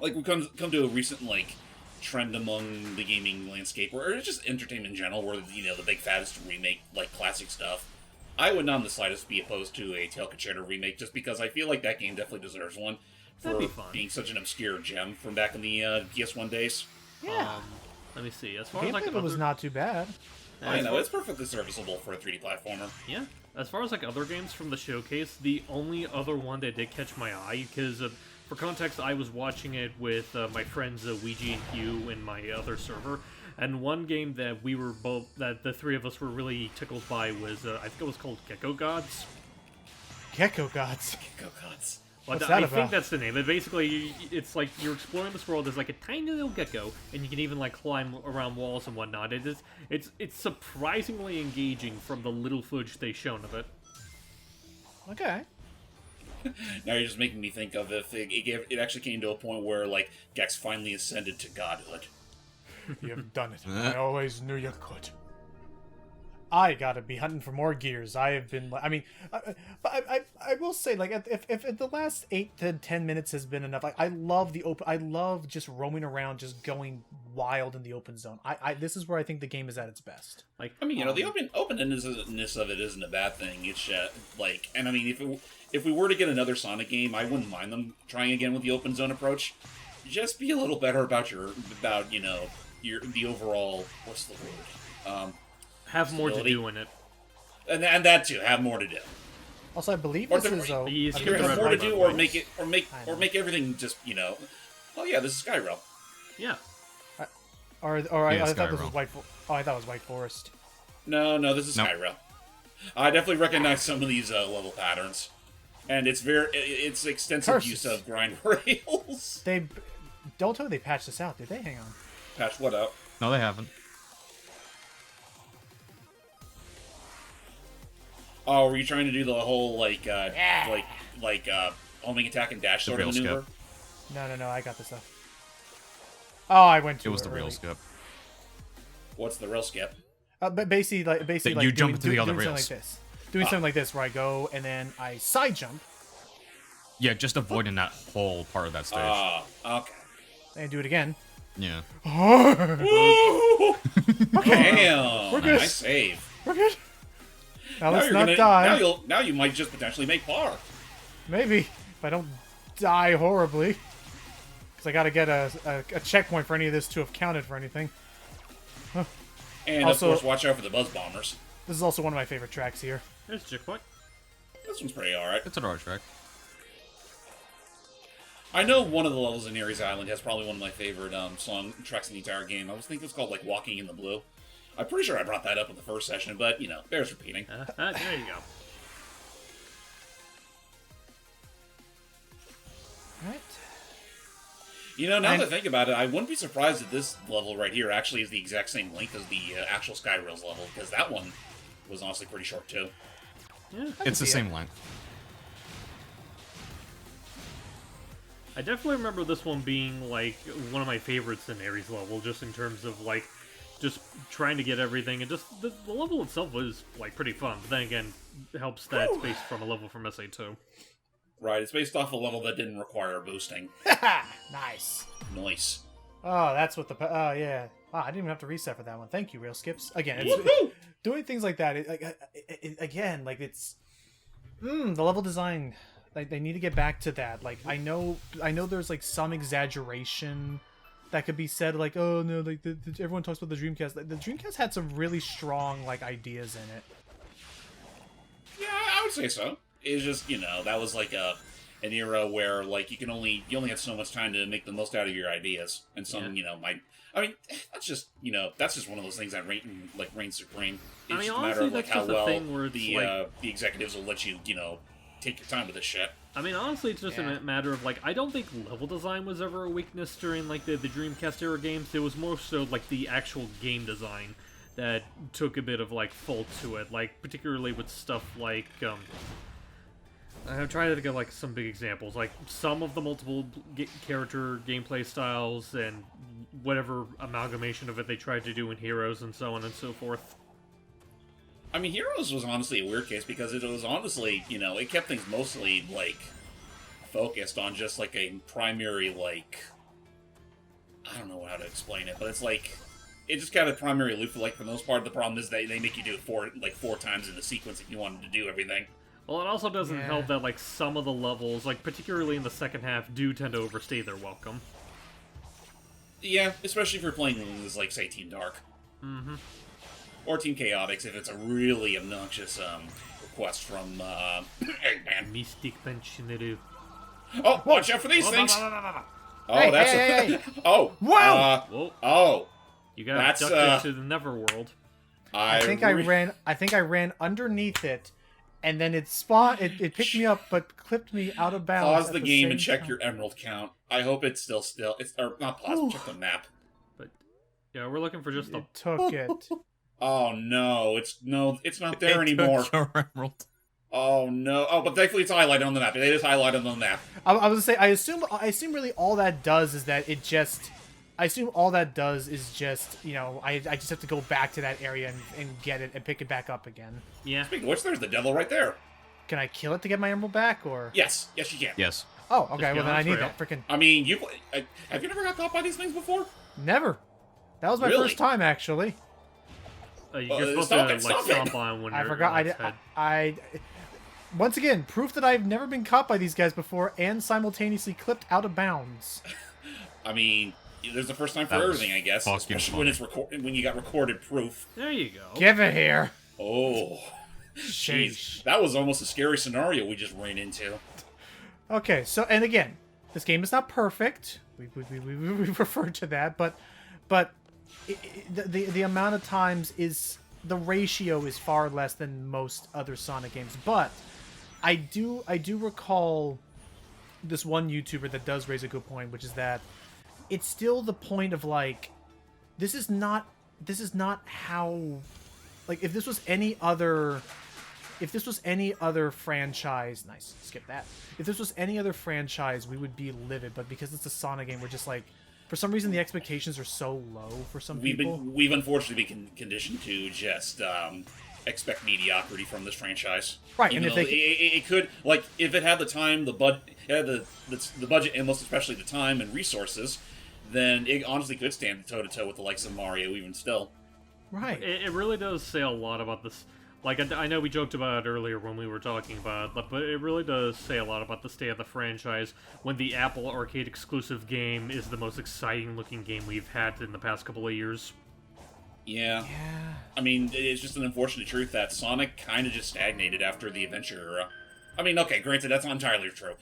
we've come to a recent like trend among the gaming landscape, or it's just entertainment in general, where the big fad is to remake like classic stuff. I would not in the slightest be opposed to a Tail Concerto remake, just because I feel like that game definitely deserves one for being such an obscure gem from back in the PS1 days. Yeah. Let me see. As The far as gameplay like of it was not too bad. I know, it's perfectly serviceable for a 3D platformer. Yeah. As far as like other games from the showcase, the only other one that did catch my eye, because for context, I was watching it with my friends Ouija and Hugh in my other server, and one game that the three of us were really tickled by was I think it was called Gecko Gods. Gecko Gods. Gecko Gods. What's that I about? think that's the name. But basically, it's like you're exploring this world. There's like a tiny little gecko, and you can even like climb around walls and whatnot. It's surprisingly engaging from the little footage they've shown of it. Okay. Now you're just making me think of if it actually came to a point where like Gex finally ascended to godhood. You've done it. I always knew you could. I gotta be hunting for more gears. I have been. I mean, I will say, like, if the last 8 to 10 minutes has been enough, like, I love the open. I love just roaming around, just going wild in the open zone. This is where I think the game is at its best. Like, I mean, the openness of it isn't a bad thing. It's like, and I mean, if we were to get another Sonic game, I wouldn't mind them trying again with the open zone approach. Just be a little better about the overall, what's the word? Have more to stability. do in it. And that too, have more to do. Also, I believe Or this the- is Either Have Red more to Red do, Red or make everything just oh yeah, this is Skyrim. Yeah. I thought this was Skyrim. I thought it was White Forest. No, this is Nope. Skyrim. I definitely recognize some of these level patterns, and it's extensive Curses. use of grind rails. Don't tell me they patched this out, did they? Hang on. Patch what up? No, they haven't. Oh, were you trying to do the whole homing attack and dash The sort of real maneuver? No, I got this stuff. Oh, I went too It was the early. real skip. What's the rail skip? But basically, That like you jump doing, into the other doing rails. something like this. Doing something like this, where I go and then I side jump Yeah, just avoiding that whole part of that stage. Okay. and do it again. Yeah. Woo! Okay, Damn, We're good. nice save. we're good. Now Now let's you're not gonna, die. Now you might just potentially make par. Maybe if I don't die horribly, because I got to get a checkpoint for any of this to have counted for anything. And Also- of course, watch out for the buzz bombers. This is also one of my favorite tracks here. There's a checkpoint. This one's pretty alright. It's an art track. I know one of the levels in Ares Island has probably one of my favorite song tracks in the entire game. I was thinking it's called like "Walking in the Blue." I'm pretty sure I brought that up in the first session, but bears repeating. There you go. Right. Now that And- I think about it, I wouldn't be surprised if this level right here actually is the exact same length as the actual Skyrails level, because that one was honestly pretty short too. Yeah. It's the see same length. I definitely remember this one being like one of my favorites in Ares level, just in terms of like just trying to get everything, and just the level itself was like pretty fun. But then again, it helps that it's based from a level from SA2. Right, it's based off a level that didn't require boosting. Nice. Nice. Oh, that's what the. Oh, yeah. Wow, I didn't even have to reset for that one. Thank you, Rail Skips. Again, Woohoo! doing things like that. It's the level design. Like they need to get back to that. Like I know there's like some exaggeration that could be said. Like, oh no, like everyone talks about the Dreamcast. Like, the Dreamcast had some really strong like ideas in it. Yeah, I would say so. It's just that was like an era where like you only had so much time to make the most out of your ideas, and some might. I mean, that's just one of those things that reigns supreme. It's I mean, just a honestly, matter of like that's how just a well thing where it's the executives will let you take your time with this shit. I mean, honestly, it's just Yeah. a matter of like I don't think level design was ever a weakness during like the Dreamcast era games. It was more so like the actual game design that took a bit of like fault to it, like particularly with stuff like I'm trying to think of like some big examples, like some of the multiple character gameplay styles and whatever amalgamation of it they tried to do in Heroes and so on and so forth. I mean, Heroes was honestly a weird case because it was honestly, it kept things mostly, like, focused on just, like, a primary, like... I don't know how to explain it, but it's like... It just kind of primary loop for, like, the most part. The problem is they make you do it four times in the sequence if you wanted to do everything. Well, it also doesn't help that, like, some of the levels, like, particularly in the second half, do tend to overstay their welcome. Yeah, especially if you're playing as, like, say, Team Dark. Mm-hmm. Or Team Chaotix if it's a really obnoxious request from Eggman. Mystic Pensionaru. Oh, watch out for these things! Oh, that's hey. Oh, wow! Whoa. Oh, You got that's, abducted to the Neverworld. I think I ran underneath it, and then it spawned. It picked me up, but clipped me out of bounds. Pause the game and check your emerald count. I hope it's still. It's or not pause. Check the map. But yeah, we're looking for just the. It took it. Oh no! It's not there anymore. Your emerald. Oh no! Oh, but thankfully it's highlighted on the map. They just highlighted on the map. I was gonna say. I assume really all that does is that it just. I assume all that does is just, I just have to go back to that area and get it and pick it back up again. Yeah. Speaking of which, there's the devil right there. Can I kill it to get my emerald back, or? Yes, you can. Yes. Oh, okay. Well, then I need trail. that freaking. I mean, have you never got caught by these things before? Never. That was my Really? first time, actually. You're supposed stop to it, like stop it. stomp on when I you're forgot. on its head. I once again, proof that I've never been caught by these guys before and simultaneously clipped out of bounds. I mean, there's a first time for That was everything, I guess. fucking Especially when it's when you got recorded proof. There you go. Give it here. Oh, jeez, Sheesh. that was almost a scary scenario we just ran into. Okay, so and again, this game is not perfect. We referred to that, but the amount of times is the ratio is far less than most other Sonic games. But I do recall this one YouTuber that does raise a good point, which is that it's still the point of like this is not how, like, if this was any other franchise, nice, skip that. If this was any other franchise, we would be livid, but because it's a Sonic game, we're just like, for some reason the expectations are so low for some people. We've unfortunately been conditioned to just expect mediocrity from this franchise. Right, Even and if though they it could, like, if it had the time, the budget, and most especially the time and resources, then it honestly could stand toe to toe with the likes of Mario, even still. right. It really does say a lot about this. Like, I know we joked about it earlier when we were talking about it, but it really does say a lot about the state of the franchise when the Apple Arcade exclusive game is the most exciting looking game we've had in the past couple of years. Yeah. I mean, it's just an unfortunate truth that Sonic kind of just stagnated after the Adventure era. I mean, okay, granted, that's not entirely true.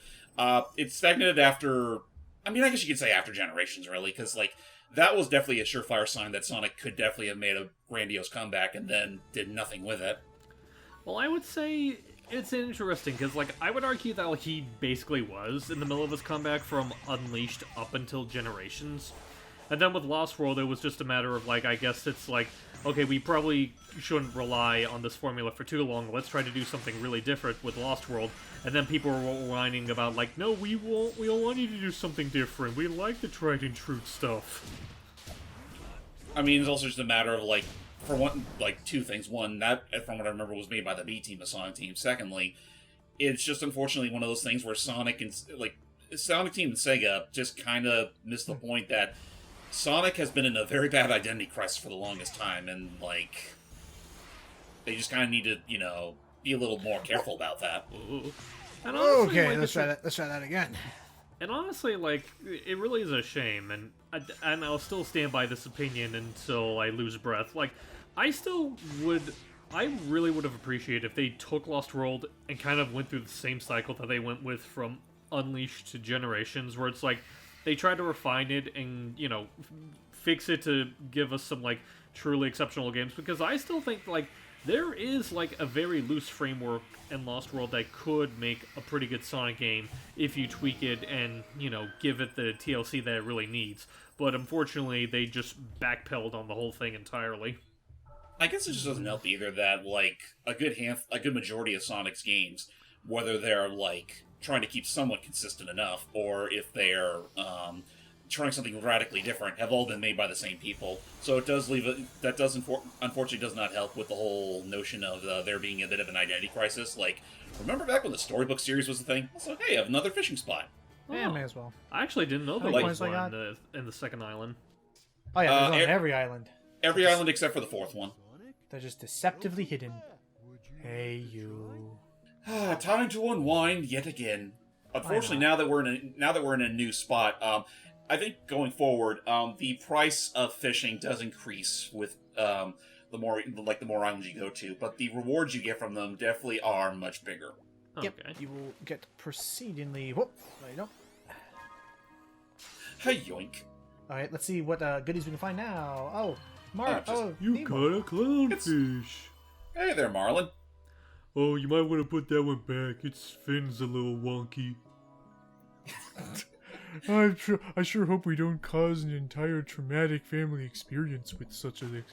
It stagnated after... I mean, I guess you could say after Generations, really, because, like, that was definitely a surefire sign that Sonic could definitely have made a grandiose comeback and then did nothing with it. Well, I would say it's interesting, because, like, I would argue that like, he basically was in the middle of his comeback from Unleashed up until Generations. And then with Lost World, it was just a matter of, like, I guess it's like, okay, we probably shouldn't rely on this formula for too long. Let's try to do something really different with Lost World. And then people were whining about, like, no, we won't. We don't want you to do something different. We like the tried and true stuff. I mean, it's also just a matter of, like, for one, like, two things. One, that, from what I remember, was made by the B team, the Sonic team. Secondly, it's just unfortunately one of those things where Sonic Team and Sega just kind of missed the point that Sonic has been in a very bad identity crisis for the longest time, and, like, they just kind of need to, be a little more careful about that. And honestly, Okay, like, let's try that again. And honestly, like, it really is a shame, and I'll still stand by this opinion until I lose breath. Like, I really would have appreciated if they took Lost World and kind of went through the same cycle that they went with from Unleashed to Generations, where it's like, they tried to refine it and, fix it to give us some, like, truly exceptional games, because I still think, like, there is, like, a very loose framework in Lost World that could make a pretty good Sonic game if you tweak it and, give it the TLC that it really needs. But unfortunately, they just backpedaled on the whole thing entirely. I guess it just doesn't help either that like a good majority of Sonic's games, whether they're like trying to keep somewhat consistent enough, or if they're trying something radically different, have all been made by the same people. So it does unfortunately does not help with the whole notion of there being a bit of an identity crisis. Like, remember back when the storybook series was a thing? It's like, hey, I have another fishing spot. Yeah, may as well. I actually didn't know there Like- was Like one in the second island. Oh yeah, there's on every island. Every island except for the fourth one. They're just deceptively hidden. Hey, you. Time to unwind yet again. Unfortunately, now that we're in a new spot, I think going forward, the price of fishing does increase with the more islands you go to, but the rewards you get from them definitely are much bigger. Yep, Okay. you will get proceedingly. Whoop, there you go. Hey, yoink! All right, let's see what goodies we can find now. Oh, You Nemo. caught a clownfish. Hey there, Marlin. Oh, you might want to put that one back. Its fin's a little wonky. I sure hope we don't cause an entire traumatic family experience with such an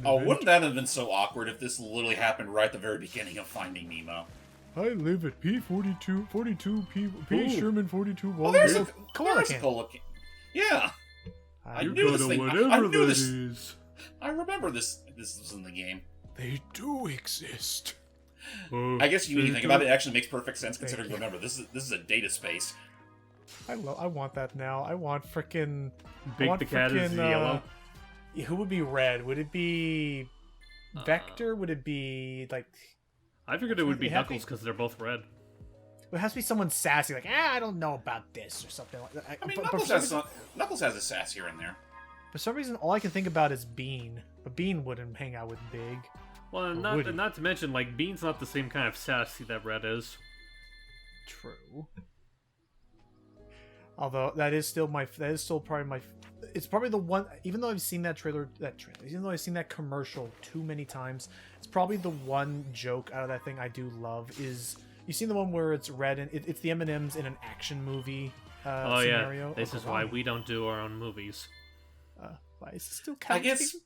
Oh, event. wouldn't that have been so awkward if this literally happened right at the very beginning of Finding Nemo? I live at P42 P Ooh. Sherman 42 Oh, there's a Walnut. there's a cola can. Yeah, I You knew got this a thing. whatever I knew that this. is. I remember this. This was in the game. They do exist. I guess when you think about it, it actually makes perfect sense. Considering, remember, this is a data space. I want that now. I want frickin' Big the cat is yellow. Who would be red? Would it be Vector? Would it be like? I figured it would be It had to be- Knuckles because they're both red. It has to be someone sassy, like I don't know about this or something like that. I mean, But Knuckles has a sass here and there. for some reason, all I can think about is Bean. But Bean wouldn't hang out with Big. Well, and Or would he? not to mention, like, Bean's not the same kind of sassy that Red is. True. Although that is still probably my. It's probably the one. Even though I've seen even though I've seen that commercial too many times, it's probably the one joke out of that thing I do love. Is you seen the one where it's Red and it's the M&Ms in an action movie Oh scenario? yeah, this is why we don't do our own movies. Why is it still I counting? guess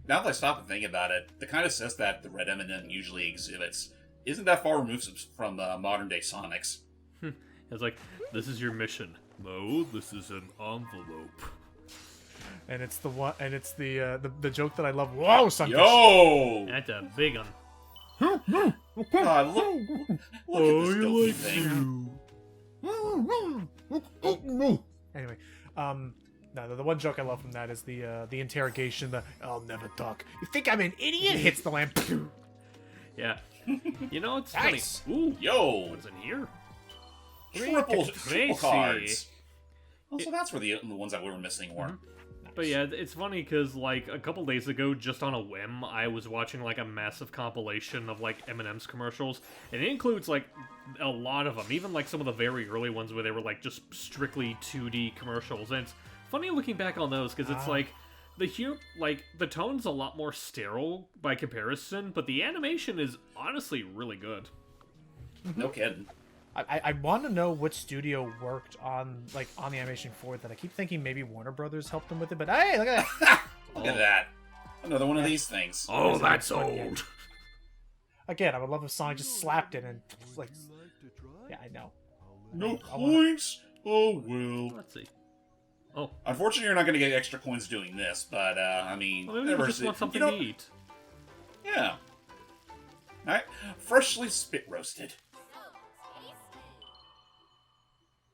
now that I stop and think about it, the kind of sass that the red M&M usually exhibits isn't that far removed from modern day Sonics. It's like, this is your mission. No, this is an envelope. And it's the one, and it's the joke that I love. Whoa, Sunfish! Yo! That's a big one. God, look at this dopey thing. Anyway, no, the one joke I love from that is the interrogation. I'll never talk. You think I'm an idiot? Hits the lamp. Yeah. You know, it's Nice. funny. Ooh, Yo! what's in here? Triple Tracy. cards. Oh, so that's where the ones that we were missing were. But yeah, it's funny because, like, a couple days ago, just on a whim, I was watching, like, a massive compilation of, like, M&M's commercials, and it includes, like, a lot of them, even, like, some of the very early ones where they were, like, just strictly 2D commercials, and it's funny looking back on those, because it's, like, the tone's a lot more sterile by comparison, but the animation is honestly really good. No kidding. I want to know which studio worked on the animation for that. I keep thinking maybe Warner Brothers helped them with it, but hey, look at that! Look at that. Another one of these things. Oh, that's old! Again, I would love if Sonic just slapped it and like. Yeah, I know. No coins? Oh, well. Let's see. Oh, Unfortunately, you're not going to get extra coins doing this, but, I mean... well, maybe we just want something to eat. Yeah. Alright. Freshly spit roasted.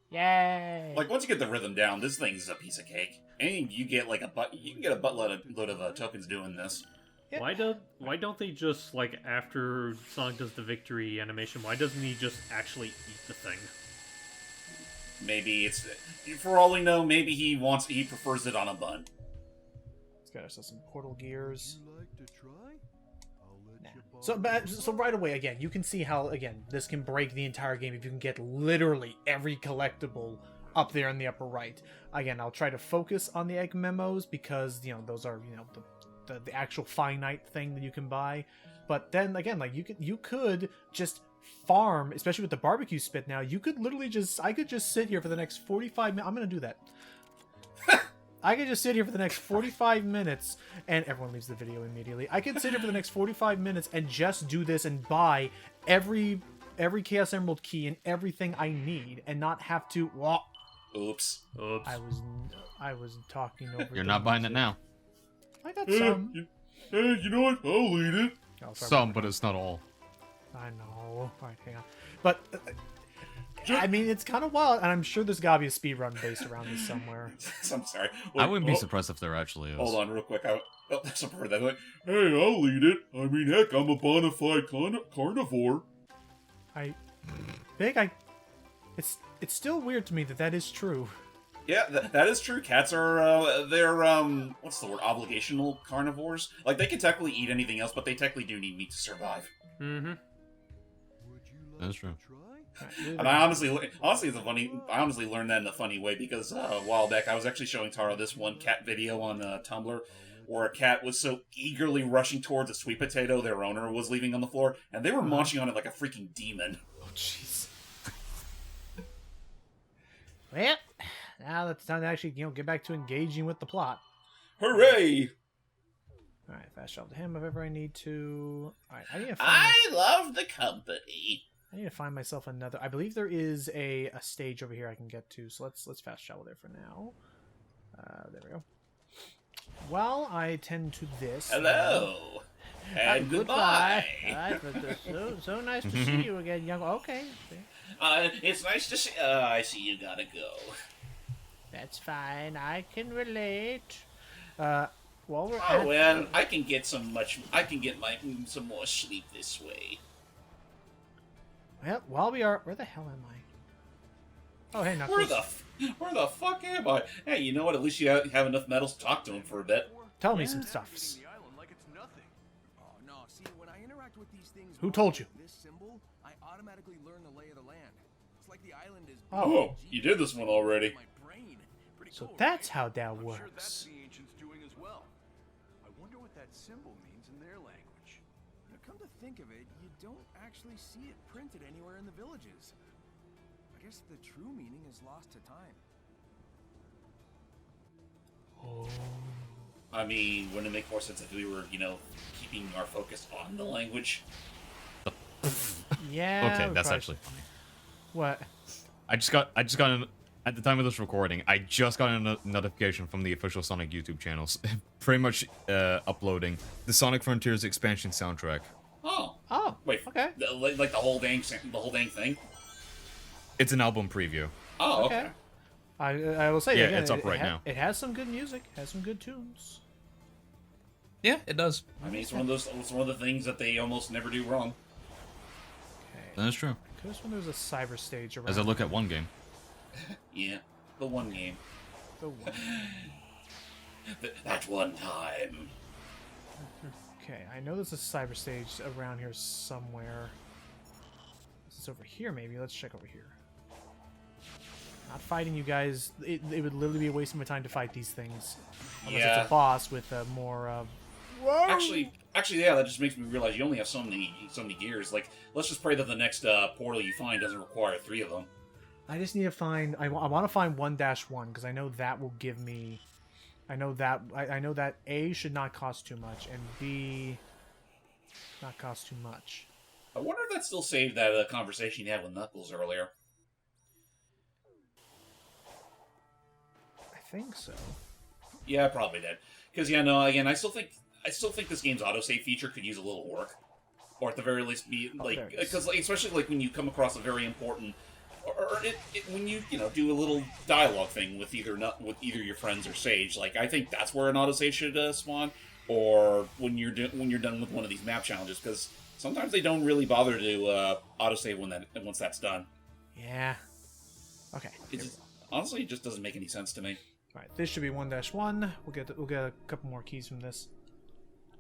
Yay! Like, once you get the rhythm down, this thing's a piece of cake. And you get, like, you can get a buttload of tokens doing this. Yeah. Why don't they just, like, after Sonic does the victory animation, why doesn't he just actually eat the thing? Maybe it's... For all we know, maybe he prefers it on a bun. Let's get ourselves some portal gears. So right away, again, you can see how, again, this can break the entire game if you can get literally every collectible up there in the upper right. Again, I'll try to focus on the egg memos because, those are, the actual finite thing that you can buy. But then, again, like, you could just farm, especially with the barbecue spit now, I could just sit here for the next 45 minutes. I'm going to do that. I could just sit here for the next 45 minutes, and everyone leaves the video immediately. I could sit here for the next 45 minutes and just do this and buy every Chaos Emerald key and everything I need, and not have to. Oops. I was talking over. You're not buying it now. I got some. Hey, you know what? I'll eat it. Oh, sorry, Some, but it's not all. I know. All right, hang on. But I mean, it's kind of wild, and I'm sure there's gotta be a speedrun based around this somewhere. I'm sorry. I wouldn't be surprised if there actually is. Hold on, real quick. That's a bird. Like, hey, I'll eat it. I mean, heck, I'm a bona fide carnivore. It's still weird to me that is true. Yeah, that is true. Cats are, they're, what's the word? Obligational carnivores? Like, they can technically eat anything else, but they technically do need meat to survive. Mm-hmm. That's true. And I honestly, I honestly learned that in a funny way, because a while back I was actually showing Taro this one cat video on Tumblr, where a cat was so eagerly rushing towards a sweet potato their owner was leaving on the floor, and they were munching on it like a freaking demon. Oh, jeez. Well, now it's time to actually, get back to engaging with the plot. Hooray! Alright, fast travel to him if ever I need to. Alright, I love the company. I need to find myself another. I believe there is a stage over here I can get to, so let's fast travel there for now. There we go. While I tend to this. Hello. And goodbye. Alright, so nice to see you again, young. Okay. It's nice to see. I see you gotta go. That's fine. I can relate. While we're I can get some more sleep this way. Well, while we are, where the hell am I? Oh, hey, Knuckles. Where the fuck am I? Hey, you know what? At least you have enough metals to talk to him for a bit. Tell me some stuffs. Who Who told you? This symbol, I automatically learn the lay of the land. It's like the island is. Oh, you did this one already. My brain. Pretty So cool, that's right? how that I'm sure that's works. the ancients doing as well. I wonder what that symbol means in their language. Now, come to think of it, you don't actually see it printed anywhere in the villages. I guess the true meaning is lost to time. I mean, wouldn't it make more sense if we were, keeping our focus on the language? Yeah. Okay, we that's probably actually should- funny. What? I just got at the time of this recording, I just got a notification from the official Sonic YouTube channels, pretty much uploading the Sonic Frontiers expansion soundtrack. Oh. Wait. Okay. Like the whole dang thing. It's an album preview. Oh, okay. I will say Yeah, again, it's up right now. It has some good music, has some good tunes. Yeah, it does. I mean, it's one of the things that they almost never do wrong. Okay. That's true. Could have sworn there was a cyber stage around. As I look at one game. Yeah, the one game. the one. That one time. Okay, I know there's a cyber stage around here somewhere. This is over here, maybe. Let's check over here. Not fighting you guys. It would literally be a waste of my time to fight these things. Unless Yeah. it's a boss with more. Actually, yeah, that just makes me realize you only have so many gears. Like, let's just pray that the next portal you find doesn't require 3 of them. I just need to find. I want to find 1-1 because I know that will give me. I know that A should not cost too much and B not cost too much. I wonder if that still saved that conversation you had with Knuckles earlier. I think so. Yeah, I probably did. Because again, I still think this game's autosave feature could use a little work, or at the very least be like, because especially like when you come across a very important, or when you do a little dialogue thing with either your friends or Sage. Like, I think that's where an autosave should spawn, or when you're done with one of these map challenges, because sometimes they don't really bother to autosave once that's done. Yeah. Okay. Honestly, it just doesn't make any sense to me. All right, this should be 1-1. We'll get a couple more keys from this.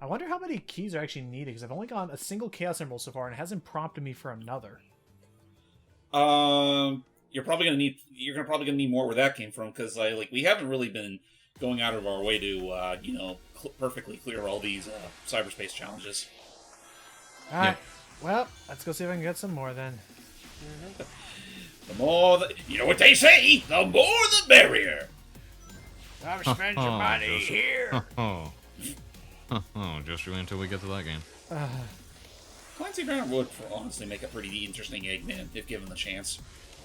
I wonder how many keys are actually needed because I've only gotten a single Chaos Emerald so far, and it hasn't prompted me for another. You're probably gonna need more where that came from, because we haven't really been going out of our way to perfectly clear all these cyberspace challenges. All right. Well, let's go see if I can get some more then. The more, you know what they say, the more the merrier. I've spent your money here. Just wait until we get to that game. Clancy Brown would honestly make a pretty interesting Eggman if given the chance.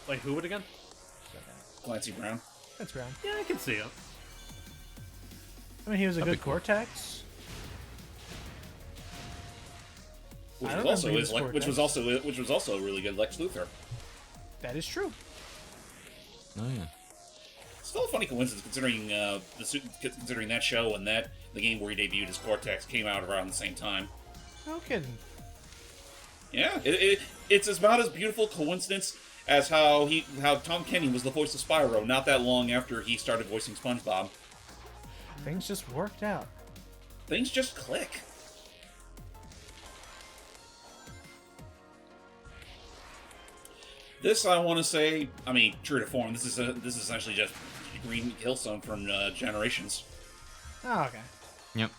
Like, who would again? Clancy Brown. That's round. Yeah, I can see it. I mean, he was a That'd good be cool. Cortex. Which I was remember also he his was which was also a really good Lex Luthor. That is true. Oh yeah. Still a funny coincidence considering that show and the game where he debuted as Cortex came out around the same time. No kidding. Yeah, it's about as beautiful coincidence as how Tom Kenny was the voice of Spyro not that long after he started voicing SpongeBob. Things just worked out. Things just click. This, I want to say, I mean, true to form, this is essentially just Green Hillstone from Generations. Oh, okay. Yep.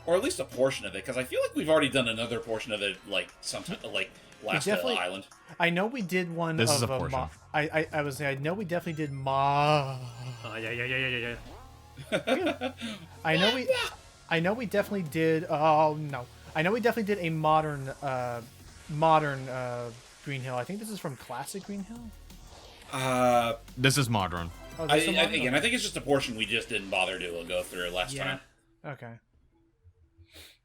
Or at least a portion of it, because I feel like we've already done another portion of it, like, sometime, like, last Island. I know we did one This of is a portion. I was saying, I know we definitely did Yeah. I know we definitely did. Oh no! I know we definitely did a modern Green Hill. I think this is from Classic Green Hill. This is modern. Oh, I this is modern? think it's just a portion we just didn't bother to go through last time. Okay.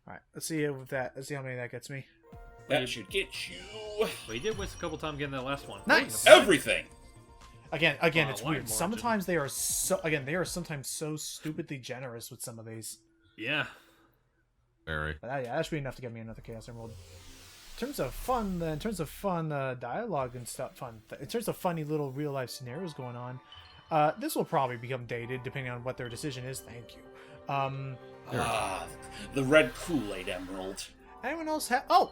All right. Let's see with that. Let's see how many that gets me. That should get you Well, you did waste a couple times getting that last one. Nice. everything. Again, Wow, it's wide weird. margin. Sometimes they are sometimes so stupidly generous with some of these. Yeah. Very. But yeah, that should be enough to get me another Chaos Emerald. In terms of fun dialogue and stuff, in terms of funny little real life scenarios going on, this will probably become dated depending on what their decision is. Thank you. The red Kool-Aid Emerald. Anyone else have? Oh,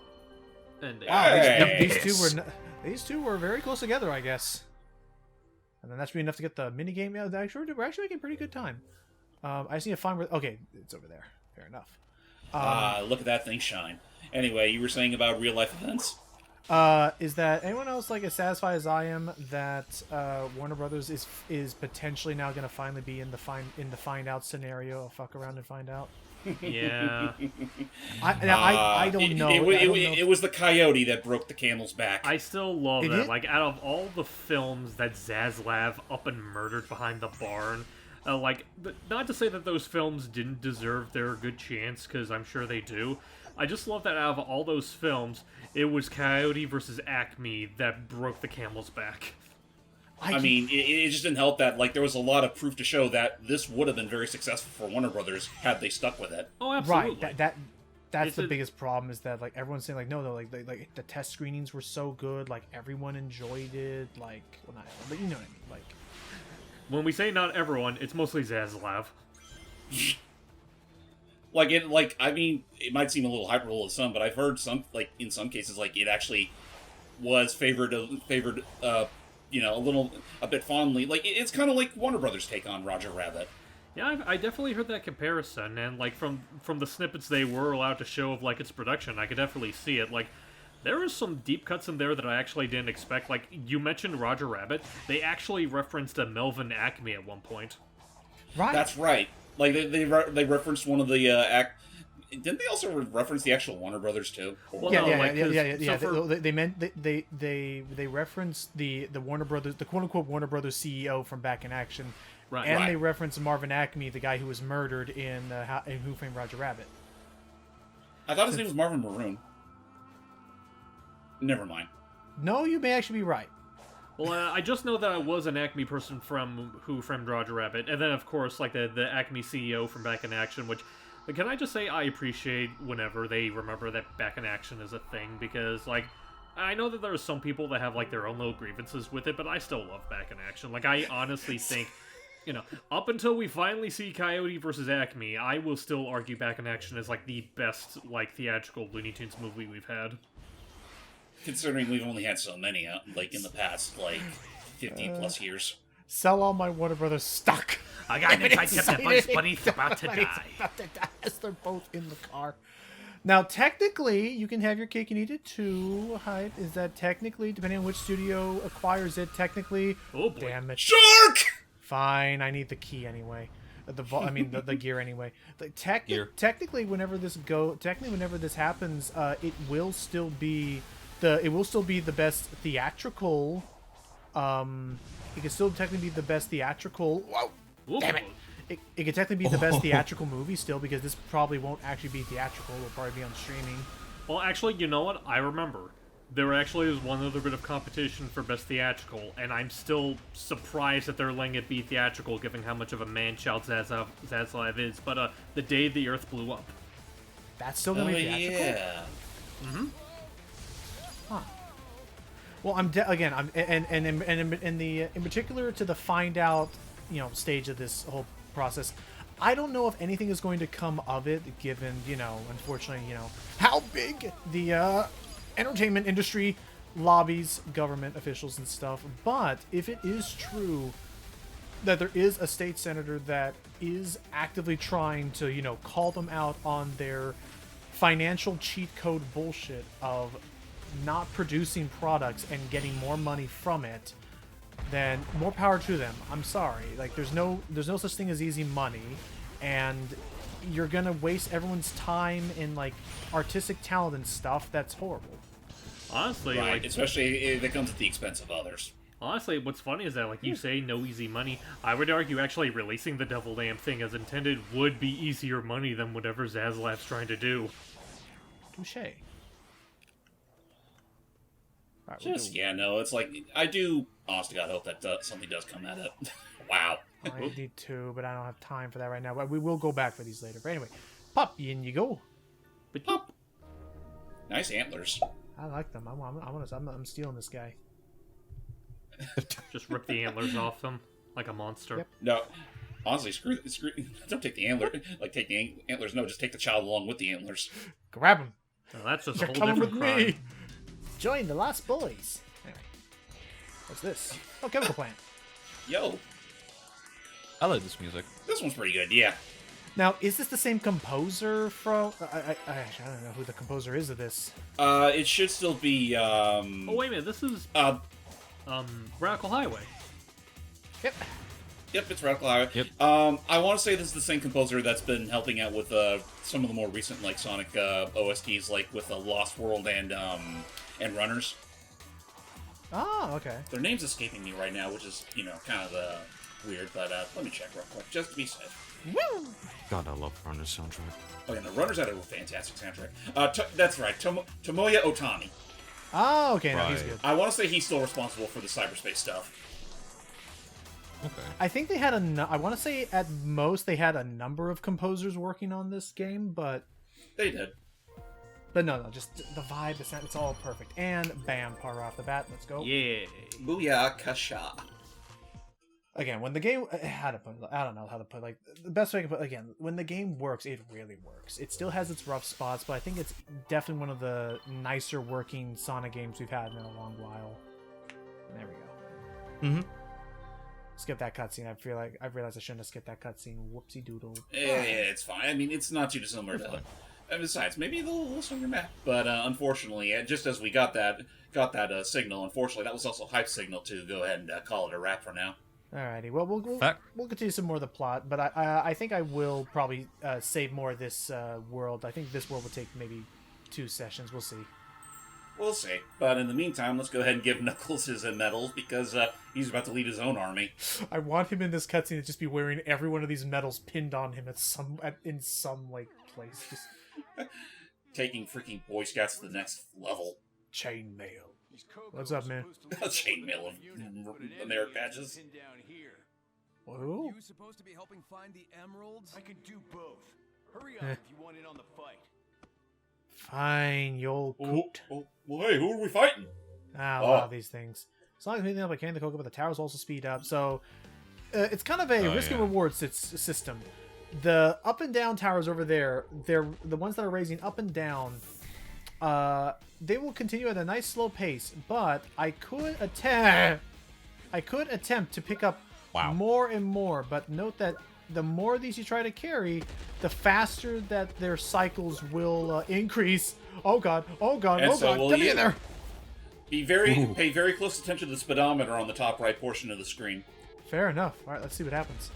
And wow! Hey. These two were very close together, I guess. And then that should be enough to get the mini game. Yeah, we're actually making pretty good time. I just need to find where. Okay, it's over there. Fair enough. Look at that thing shine. Anyway, you were saying about real life events? Is that anyone else like as satisfied as I am that Warner Brothers is potentially now going to finally be in the find out scenario? Fuck around and find out. yeah. I don't know. It was the coyote that broke the camel's back. I still love It that. is- Like, out of all the films that Zaslav up and murdered behind the barn, not to say that those films didn't deserve their good chance, because I'm sure they do. I just love that out of all those films, it was Coyote versus Acme that broke the camel's back. I mean, it just didn't help that, like, there was a lot of proof to show that this would have been very successful for Warner Brothers had they stuck with it. Oh, absolutely. Right. That's the biggest problem is that like everyone's saying like no like the test screenings were so good, like everyone enjoyed it, like well not everyone, but you know what I mean, like When we say not everyone, it's mostly Zaslav. I mean, it might seem a little hyperbole to some, but I've heard in some cases, like, it actually was favored, a bit fondly. Like, it's kind of like Warner Brothers' take on Roger Rabbit. Yeah, I definitely heard that comparison, and like from the snippets they were allowed to show of like its production, I could definitely see it. Like, there is some deep cuts in there that I actually didn't expect. Like, you mentioned Roger Rabbit, they actually referenced a Melvin Acme at one point. right. That's right. Like, they referenced one of the Didn't they also reference the actual Warner Brothers too? Well, yeah, no, yeah, like, yeah, 'cause- yeah, yeah. so for- They meant they referenced the Warner Brothers, the quote unquote Warner Brothers CEO from Back in Action, Right. and Right. they referenced Marvin Acme, the guy who was murdered in Who Framed Roger Rabbit. I thought his name was Marvin Maroon. Never mind. No, you may actually be right. Well, I just know that I was an Acme person from Who Framed Roger Rabbit, and then of course, like the Acme CEO from Back in Action. Which, can I just say, I appreciate whenever they remember that Back in Action is a thing, because like, I know that there are some people that have like their own little grievances with it, but I still love Back in Action. Like, I honestly think, up until we finally see Coyote versus Acme, I will still argue Back in Action is like the best like theatrical Looney Tunes movie we've had. Considering we've only had so many out, like, in the past, like, 50 plus years. Sell all my Warner Brothers stock. I got an inside tip that Bugs Bunny's about to die. As they're both in the car. Now, technically, you can have your cake and eat it too. Hype is that technically, depending on which studio acquires it, technically. Oh boy. Damn it. Shark! Fine, I need the key anyway. The gear anyway. Gear. Technically, whenever this happens, it will still be the best theatrical. It can still technically be the best theatrical. Whoa, damn it! It could technically be the best theatrical movie still, because this probably won't actually be theatrical. It'll probably be on streaming. Well, actually, you know what? I remember. There actually is one other bit of competition for best theatrical, and I'm still surprised that they're letting it be theatrical, given how much of a man-child Zaslav is. But The Day the Earth Blew Up. That's still gonna be theatrical. Yeah. Mm-hmm. Huh. Well, in particular to the find out, stage of this whole process, I don't know if anything is going to come of it, given, unfortunately, how big the entertainment industry lobbies government officials and stuff. But if it is true that there is a state senator that is actively trying to, call them out on their financial cheat code bullshit of not producing products and getting more money from it, then more power to them. I'm sorry. Like, there's no such thing as easy money, and you're gonna waste everyone's time in, like, artistic talent and stuff. That's horrible. Honestly, right, especially if it comes at the expense of others. Honestly, what's funny is that, like you say, no easy money. I would argue actually releasing the Devil Damn thing as intended would be easier money than whatever Zaslav's trying to do. Touché. Right, it's like, I do, honest to God, hope that something does come at it. Wow. I need to, but I don't have time for that right now. But we will go back for these later. But anyway, pop, in you go. But pop. Nice antlers. I like them. I'm stealing this guy. Just rip the antlers off them like a monster. Yep. No, honestly, screw. Don't take the antler. Like, take the antlers. No, just take the child along with the antlers. Grab him. No, that's just You're a whole different crime. Me. Join the Lost Boys. Anyway, what's this? Oh, chemical plant. Yo, I like this music. This one's pretty good. Yeah. Now, is this the same composer from? I don't know who the composer is of this. It should still be. Oh wait a minute, this is Radical Highway. Yep. Yep, it's Radical Highway. Yep. I want to say this is the same composer that's been helping out with some of the more recent like Sonic OSTs, like with Lost World and Runners. Oh, okay. Their name's escaping me right now, which is kind of weird. But let me check real quick, just to be safe. Woo! God, I love Runner's soundtrack. Oh yeah, the Runners had a fantastic soundtrack. That's right, Tomoya Otani. Oh, okay, no, Right. he's good. I want to say he's still responsible for the cyberspace stuff. Okay. I think they had I want to say at most they had a number of composers working on this game, but They did. But no, just the vibe, the sound, it's all perfect. And bam, power off the bat. Let's go. Yeah. Booyah Kasha. Again, when the game, how to put it, I don't know how to put, like, the best way I can put, again, when the game works, it really works. It still has its rough spots, but I think it's definitely one of the nicer working Sonic games we've had in a long while. There we go. Mm-hmm. Skip that cutscene. I realized I shouldn't have skipped that cutscene. Whoopsie doodle. Yeah, it's fine. I mean, it's not too dissimilar to. And besides, maybe a little stronger map. But unfortunately, just as we got that signal, unfortunately, that was also a hype signal to go ahead and call it a wrap for now. Alrighty, well, we'll continue some more of the plot, but I think I will probably save more of this world. I think this world will take maybe 2 sessions. We'll see. We'll see. But in the meantime, let's go ahead and give Knuckles his medals, because he's about to lead his own army. I want him in this cutscene to just be wearing every one of these medals pinned on him in some like place. Just taking freaking Boy Scouts to the next level. Chainmail. What's up, man? Chainmail of merit badges. Whoa. You supposed to be helping find the emeralds? I could do both. Hurry up if you want in on the fight. Fine, you'll coot. Well, hey, who are we fighting? A lot of these things. As long as anything up I can, the Koco, but the towers also speed up. So it's kind of a risk and reward system. The up and down towers over there, they're the ones that are raising up and down. They will continue at a nice slow pace, but I could attempt to pick up more and more. But note that the more of these you try to carry, the faster that their cycles will increase. Oh god! Oh god! And oh god! Get me in there! Pay very close attention to the speedometer on the top right portion of the screen. Fair enough. All right, let's see what happens.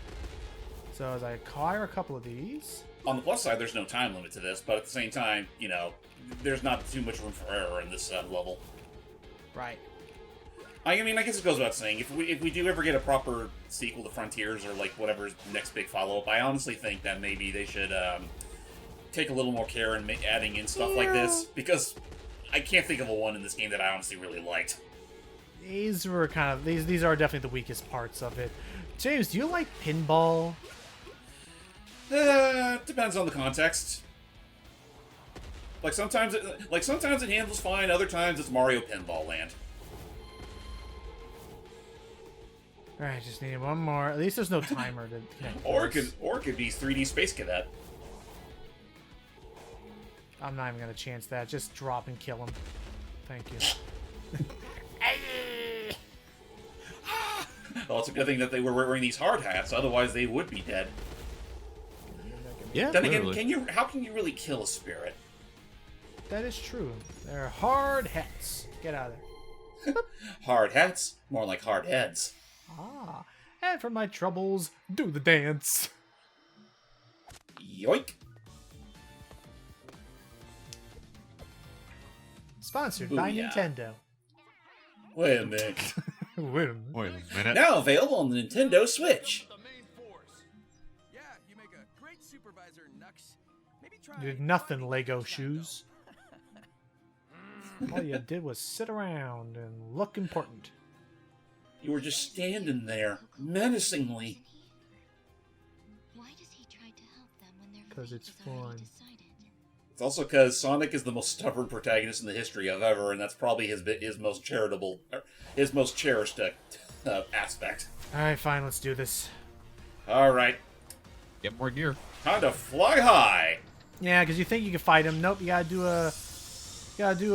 So as I acquire a couple of these... On the plus side, there's no time limit to this, but at the same time, you know, there's not too much room for error in this level. Right. I mean, I guess it goes without saying, if we do ever get a proper sequel to Frontiers, or, like, whatever's next big follow-up, I honestly think that maybe they should take a little more care in adding in stuff like this, because I can't think of a one in this game that I honestly really liked. These were kind of... These are definitely the weakest parts of it. James, do you like pinball? Depends on the context. Like sometimes it handles fine, other times it's Mario Pinball Land. Alright, just need one more. At least there's no timer to connect. Or it could be 3D Space Cadet. I'm not even gonna chance that. Just drop and kill him. Thank you. Well, it's a good thing that they were wearing these hard hats, otherwise they would be dead. Yeah, Then again, literally. how can you really kill a spirit? That is true. They're hard hats. Get out of there. Hard hats? More like hard heads. Ah, and for my troubles, do the dance. Yoink! Sponsored Booyah. by Nintendo. Wait a minute. Wait a minute. Wait a minute. Now available on the Nintendo Switch. The main force. Yeah, you make a great supervisor, Nux. Maybe try. You did nothing, Lego shoes. All you did was sit around and look important. You were just standing there, menacingly. Why does he try to help them when their 'Cause fate it's is already fun. decided? It's also because Sonic is the most stubborn protagonist in the history of ever, and that's probably his most charitable, his most cherished aspect. Alright, fine, let's do this. Alright, Get more gear. time to fly high! Yeah, because you think you can fight him. Nope, you gotta do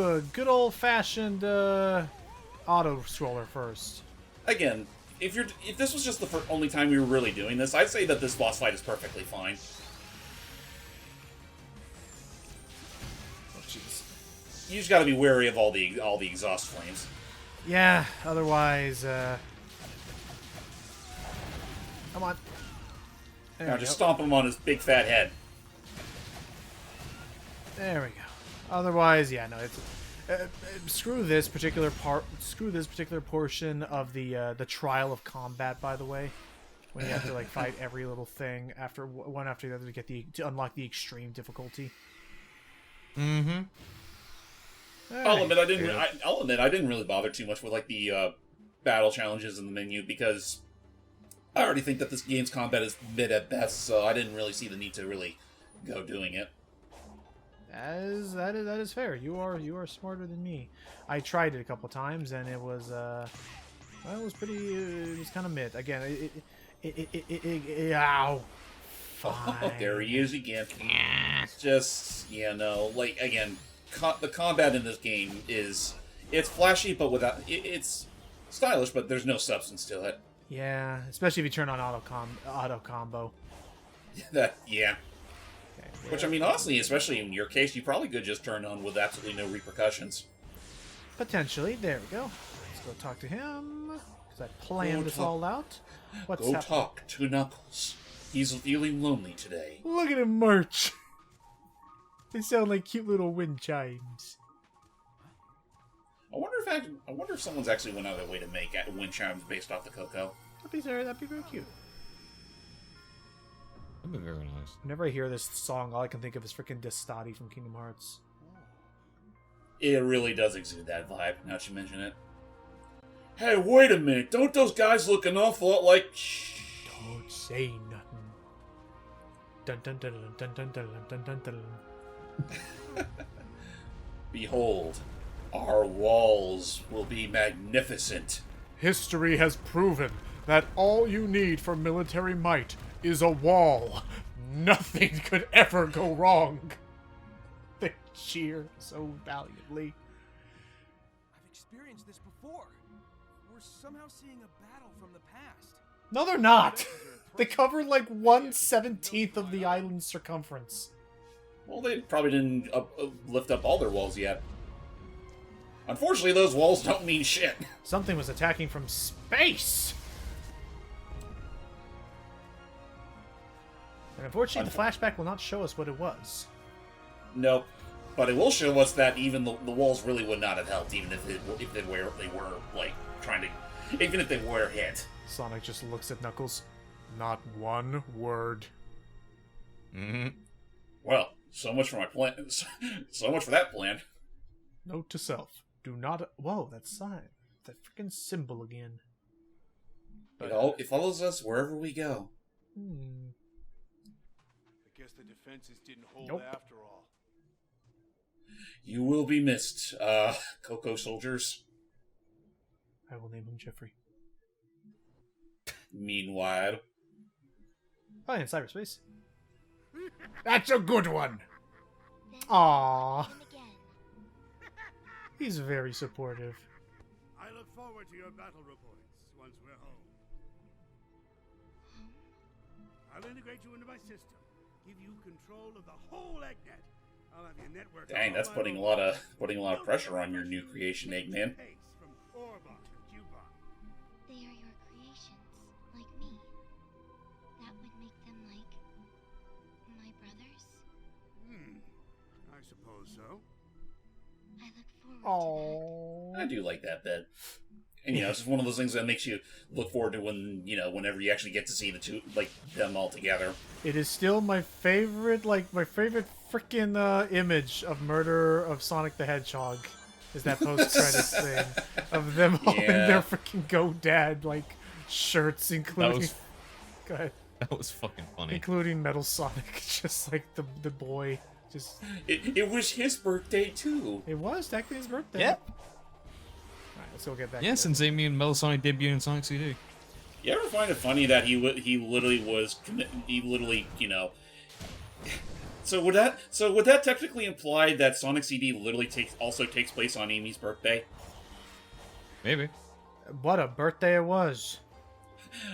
a good old-fashioned auto-scroller first. Again, if this was just the only time we were really doing this, I'd say that this boss fight is perfectly fine. Oh, jeez. You just gotta be wary of all the exhaust flames. Yeah, otherwise, come on. There Now we just go. stomp him on his big fat head. There we go. Otherwise, yeah, no, it's screw this particular part. Screw this particular portion of the trial of combat. By the way, when you have to like fight every little thing after one after the other to unlock the extreme difficulty. Mm-hmm. I'll admit I didn't really bother too much with like the battle challenges in the menu because I already think that this game's combat is mid at best, so I didn't really see the need to really go doing it. That is fair. You are smarter than me. I tried it a couple times and it was it was kind of mid. Again, ow. Fine. Oh, there he is again. It's just, like, again, the combat in this game it's flashy, but without, it's stylish, but there's no substance to it. Yeah, especially if you turn on auto combo. Yeah. Okay, Which, I mean, honestly, especially in your case, you probably could just turn on with absolutely no repercussions. potentially. There we go. Let's go talk to him because I planned this all out. What's Go happening? talk to Knuckles. He's feeling lonely today. Look at him march. They sound like cute little wind chimes. I wonder if someone's actually went out of their way to make wind chimes based off the Koco. That'd be very cute. That'd be very nice. Whenever I hear this song, all I can think of is freaking Destati from Kingdom Hearts. It really does exude that vibe, now that you mention it. Hey, wait a minute. Don't those guys look an awful lot like... Shh. Don't say nothing. Dun dun dun dun dun dun dun dun dun dun. Behold, our walls will be magnificent. History has proven that all you need for military might is a wall. Nothing could ever go wrong. They cheer so valiantly. I've experienced this before. We're somehow seeing a battle from the past. No, they're not. They cover like 1/17 of the island's circumference. Well, they probably didn't lift up all their walls yet. Unfortunately, those walls don't mean shit. Something was attacking from space. Unfortunately, the flashback will not show us what it was. Nope. But it will show us that even the walls really would not have helped, even if they were like trying to, even if they were hit. Sonic just looks at Knuckles. Not one word. Mm-hmm. Well, so much for my plan. So much for that plan. Note to self: do not. Whoa, that sign, that freaking symbol again. It follows us wherever we go. Hmm. I guess the defenses didn't hold Nope. after all. You will be missed, Koco soldiers. I will name him Jeffrey. Meanwhile, Oh, in cyberspace. That's a good one. Then Aww. and again. He's very supportive. I look forward to your battle reports once we're home. I'll integrate you into my system, give you control of the whole EggNet. I'll have your network. dang, that's putting a lot of pressure on your new creation, Eggman. From Orbot to Cubot. They are your creations, like me. That would make them like my brothers. I suppose so. I look forward to I do like that bit. And it's just one of those things that makes you look forward to whenever you actually get to see the two, like, them all together. It is still my favorite freaking image of murder of Sonic the Hedgehog. Is that post-credits thing of them all in their freaking Go Dad shirts, including. Go ahead. That was fucking funny. Including Metal Sonic, just like the boy. Just. It was his birthday too. It was technically his birthday. Yep. Alright, let's go get back. Yeah, to since Amy and Metal Sonic debuted in Sonic CD. You ever find it funny that he literally So would that technically imply that Sonic CD literally takes place on Amy's birthday? Maybe. What a birthday it was.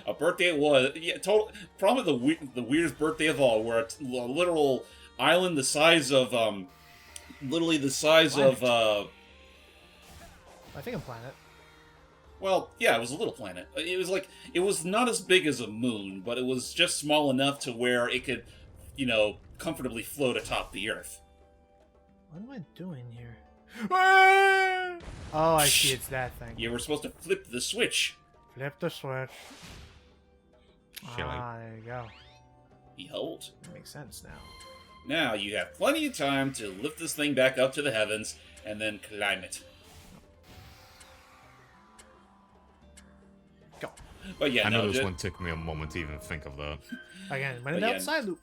A birthday it was. Yeah, probably the weirdest birthday of all, where a literal island the size of literally the size of I think a planet. well, yeah, it was a little planet. It was not as big as a moon, but it was just small enough to where it could, comfortably float atop the Earth. What am I doing here? Oh, I see. It's that thing. You were supposed to flip the switch. Flip the switch. Shit, There you go. Behold. Makes sense now. Now you have plenty of time to lift this thing back up to the heavens and then climb it. Go. But yeah, I know no, this one took me a moment to even think of that. Again, when in But yeah, doubt, side loop.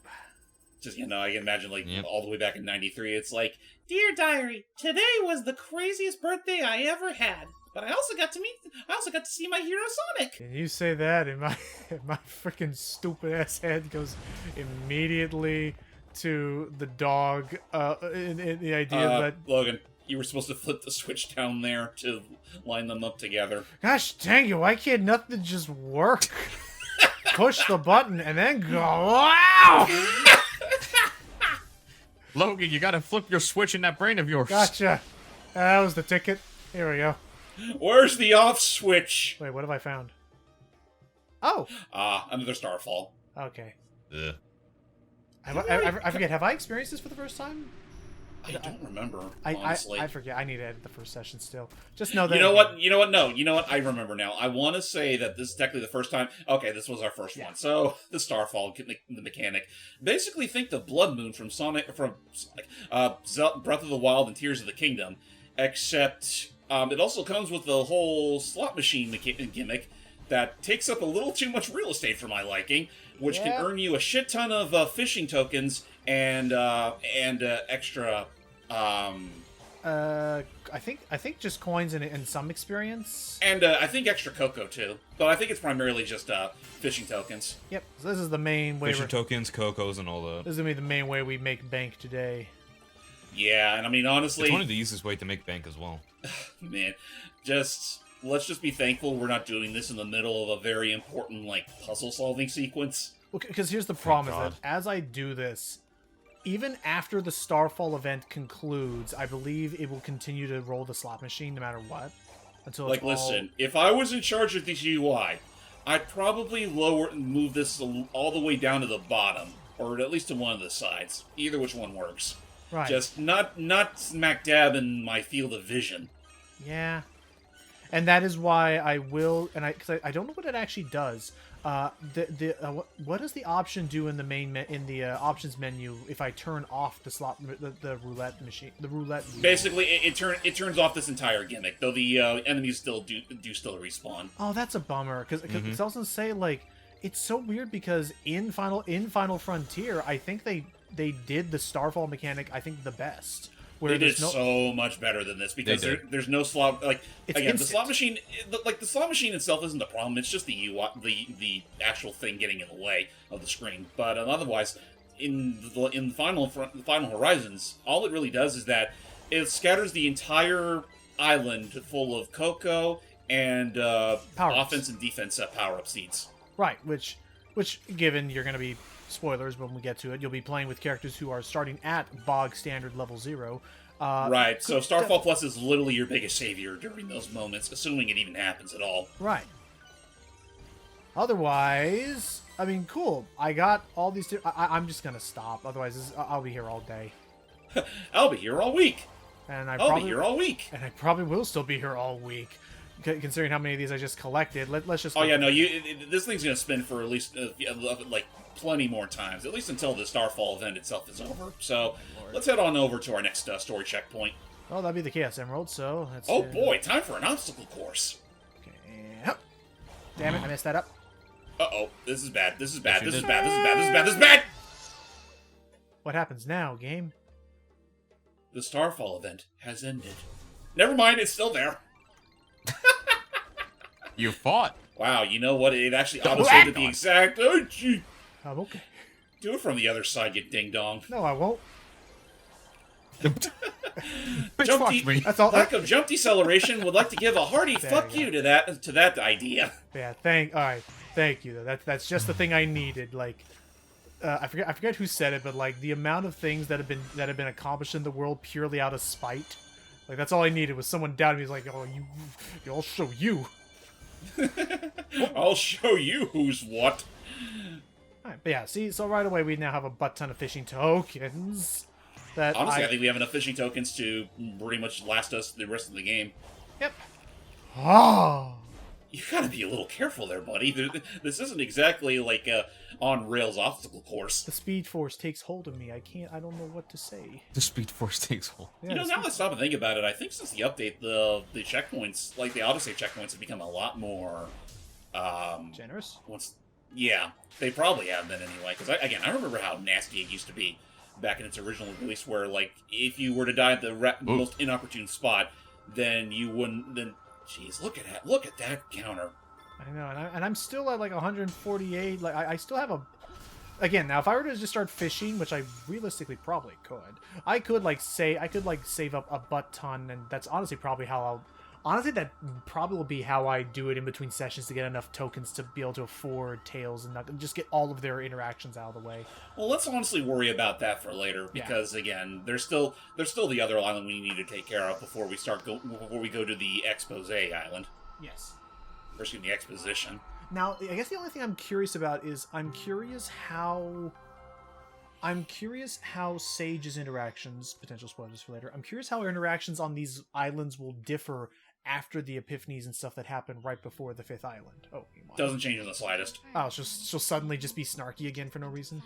just I can imagine Yep. all the way back in '93. It's like, dear diary, today was the craziest birthday I ever had. But I also got to see my hero Sonic. Can you say that? And my freaking stupid ass head goes immediately to the dog. In the idea that Logan, you were supposed to flip the switch down there to line them up together. gosh dang it, why can't nothing just work? Push the button and then go. Wow! Logan, you gotta flip your switch in that brain of yours. Gotcha. That was the ticket. Here we go. Where's the off switch? Wait, what have I found? Oh, Another Starfall. okay. Ugh. I forget. Have I experienced this for the first time? I don't remember, honestly. I forget. I need to edit the first session still. Just know that. You know what? You know what? No. You know what? I remember now. I want to say that this is technically the first time. Okay, this was our first one. So the Starfall, the mechanic. Basically, think the Blood Moon from Breath of the Wild and Tears of the Kingdom, except it also comes with the whole slot machine gimmick that takes up a little too much real estate for my liking, which can earn you a shit ton of fishing tokens and extra. I think just coins and some experience. And I think extra Koco too, but I think it's primarily just fishing tokens. Yep. So this is the main way. Fishing tokens, Cocos, and all that. This is gonna be the main way we make bank today. Yeah, and I mean honestly, It's one of the easiest way to make bank as well. man, let's just be thankful we're not doing this in the middle of a very important puzzle solving sequence. Well, because here's the problem: is God. that as I do this, even after the Starfall event concludes, I believe it will continue to roll the slot machine no matter what. Until it's listen, if I was in charge of this UI, I'd probably move this all the way down to the bottom, or at least to one of the sides. Either which one works. Right. Just not smack dab in my field of vision. Yeah. And that is why I will, and because I don't know what it actually does. What does the option do in the options menu if I turn off the roulette machine, the roulette wheel? Basically, it turns off this entire gimmick, though the enemies still respawn. Oh, that's a bummer, because I was gonna say, like, it's so weird because in Final Frontier, I think they did the Starfall mechanic, I think, the best. They did so much better than this because there's no slot. Like, again, the slot machine, the slot machine itself isn't the problem. It's just the the actual thing getting in the way of the screen. But otherwise, in the Final Horizons, all it really does is that it scatters the entire island full of Koco and offense and defense power-up seeds. Right, which given you're going to be, spoilers when we get to it, you'll be playing with characters who are starting at bog standard level 0. Right, so Starfall Plus is literally your biggest savior during those moments, assuming it even happens at all. Right. Otherwise, I mean, cool. I got all these... I'm just going to stop. Otherwise, I'll be here all day. I'll be here all week. And I'll be here all week. And I probably will still be here all week. Considering how many of these I just collected, let's just... Oh yeah, no, this thing's gonna spin for at least like plenty more times, at least until the Starfall event itself is over. So let's head on over to our next story checkpoint. Well, that'd be the Chaos Emerald. So let's... Oh boy, time for an obstacle course. Okay. Damn it, I messed that up. Uh-oh, this is bad. This is bad. This is bad. This is bad. This is bad. This is bad. What happens now, game? The Starfall event has ended. Never mind, it's still there. You fought. Wow, you know what? It actually auto-saved at the exact... Oh, gee. I'm okay. Do it from the other side, you ding-dong. No, I won't. That's all. Lack of jump deceleration would like to give a hearty fuck you to that idea. Yeah, thank you. That's just the thing I needed. Like, I forget who said it, but like the amount of things that have been accomplished in the world purely out of spite. Like, that's all I needed was someone down me. He's like, "Oh, I'll show you." I'll show you who's what. All right, but yeah, see, so right away we now have a butt ton of fishing tokens. That honestly, I think we have enough fishing tokens to pretty much last us the rest of the game. Yep. Oh. You gotta be a little careful there, buddy. This isn't exactly like a on-rails obstacle course. The Speed Force takes hold of me. I don't know what to say. The Speed Force takes hold. Yeah, now let's stop and think about it. I think since the update, the checkpoints, like the autosave checkpoints, have become a lot more... generous? Yeah, they probably have been anyway. Because, I remember how nasty it used to be back in its original release, where, like, if you were to die at the most inopportune spot, then you wouldn't... Then, jeez, look at that counter. I know, and I'm still at like 148. Like I still have a. Again, now if I were to just start fishing, which I realistically probably could, I could save up a butt ton, and that's honestly probably how I'll. Honestly, that probably will be how I do it in between sessions to get enough tokens to be able to afford Tails and just get all of their interactions out of the way. Well, let's honestly worry about that for later, because again, there's still the other island we need to take care of before we go to the Expose Island. Yes. Or excuse me, Exposition. Now, I guess the only thing I'm curious about is I'm curious how Sage's interactions, potential spoilers for later, I'm curious how her interactions on these islands will differ after the epiphanies and stuff that happen right before the 5th island. Oh, meanwhile. Doesn't change in the slightest. Oh, she'll suddenly just be snarky again for no reason?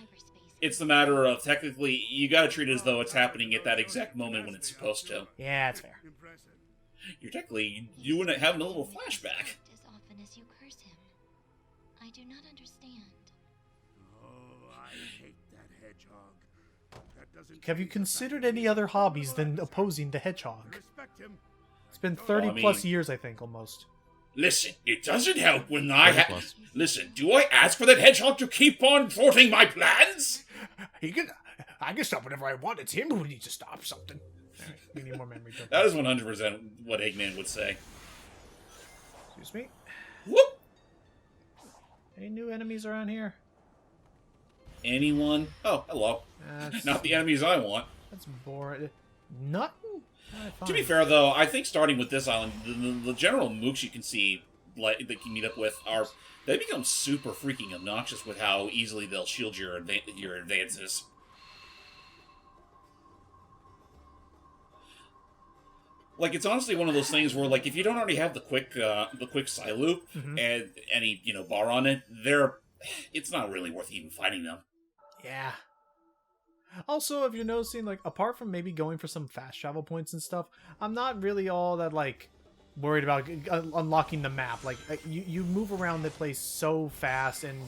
It's the matter of, technically, you gotta treat it as though it's happening at that exact moment when it's supposed to. Yeah, that's fair. You're technically doing it, having a little flashback. As often as you curse him. I do not understand. Oh, I hate that hedgehog. That doesn't Have you considered any other hobbies than opposing the hedgehog? respect him. It's been 30 plus years, I think, almost. Listen, it doesn't help when Listen, do I ask for that hedgehog to keep on thwarting my plans? I can stop whenever I want. It's him who needs to stop something. Alright, we need more memory. That is 100% what Eggman would say. Excuse me? Whoop! Any new enemies around here? Anyone? Oh, hello. Not the enemies I want. That's boring. Nothing? To be fair, though, I think starting with this island, the general mooks you can see like that you meet up with are they become super freaking obnoxious with how easily they'll shield your advances. Like, it's honestly one of those things where, like, if you don't already have the quick side loop and any bar on it, it's not really worth even fighting them. Yeah. Also, if you're noticing, like, apart from maybe going for some fast travel points and stuff, I'm not really all that, like, worried about unlocking the map. Like, you move around the place so fast, and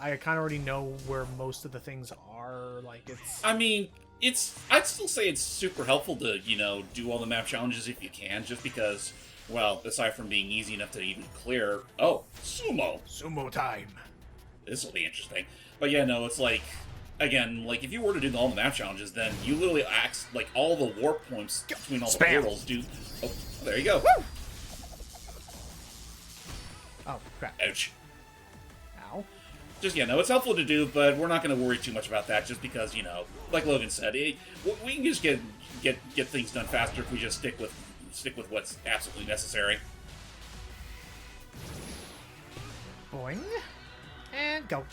I kind of already know where most of the things are. Like, it's... I mean, I'd still say it's super helpful to, do all the map challenges if you can, just because, well, aside from being easy enough to even clear... Oh, Sumo! Sumo time! This will be interesting. But yeah, no, it's like... Again, like, if you were to do all the map challenges, then you literally act like all the warp points between all the portals do... Oh, there you go. Woo! Oh, crap. Ouch. Ow. Just, it's helpful to do, but we're not going to worry too much about that, just because, like Logan said, we can just get things done faster if we just stick with what's absolutely necessary. Boing. And go.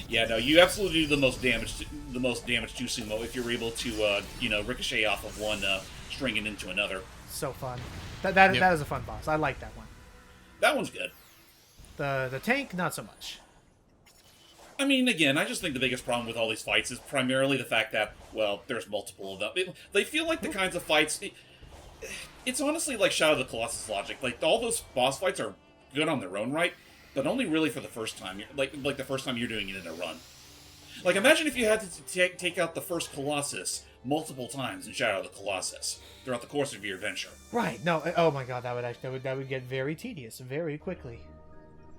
Yeah, no, you absolutely do the most damage to Sumo if you're able to, ricochet off of one string and into another. So fun. That is a fun boss. I like that one. That one's good. The tank, not so much. I mean, again, I just think the biggest problem with all these fights is primarily the fact that, well, there's multiple of them. They feel like the kinds of fights... It's honestly like Shadow of the Colossus logic. Like, all those boss fights are good on their own right, but only really for the first time. Like the first time you're doing it in a run. Like, imagine if you had to take out the first Colossus multiple times in Shadow of the Colossus throughout the course of your adventure. Right. No. Oh my God. That would get very tedious very quickly.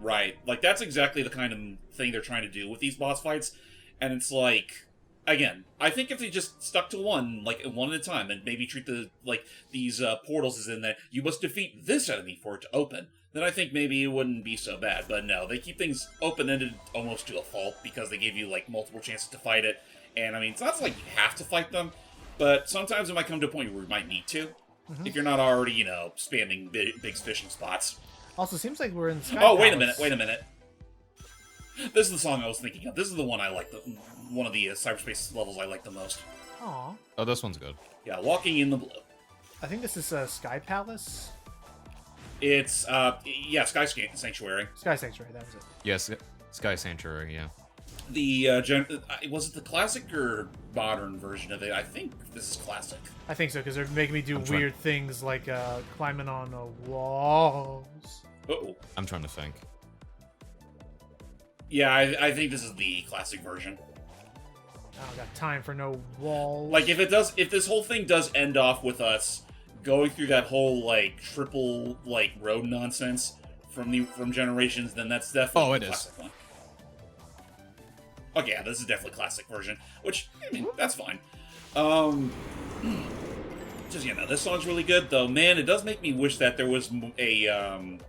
Right. Like, that's exactly the kind of thing they're trying to do with these boss fights. And it's like, again, I think if they just stuck to one at a time, and maybe treat these portals as in that you must defeat this enemy for it to open, then I think maybe it wouldn't be so bad. But no, they keep things open-ended almost to a fault, because they give you, multiple chances to fight it. And, I mean, it's not like you have to fight them, but sometimes it might come to a point where you might need to, if you're not already, spamming big fishing spots. Also, seems like we're in Sky Oh, wait Palace. a minute. This is the song I was thinking of. This is the one I like, one of the cyberspace levels I like the most. Aw. Oh, this one's good. Yeah, Walking in the Blue. I think this is Sky Palace? It's, Sky Sanctuary. Sky Sanctuary, that was it. Yes, Sky Sanctuary, yeah. Was it the classic or modern version of it? I think this is classic. I think so, because they're making me do weird things like climbing on walls. Uh-oh. I'm trying to think. Yeah, I think this is the classic version. I don't got time for no walls. Like, if this whole thing does end off with us going through that whole, triple, road nonsense from Generations, then that's definitely the classic one. Okay, yeah, this is definitely classic version, which, I mean, that's fine. Just, this song's really good, though. Man, it does make me wish that there was a,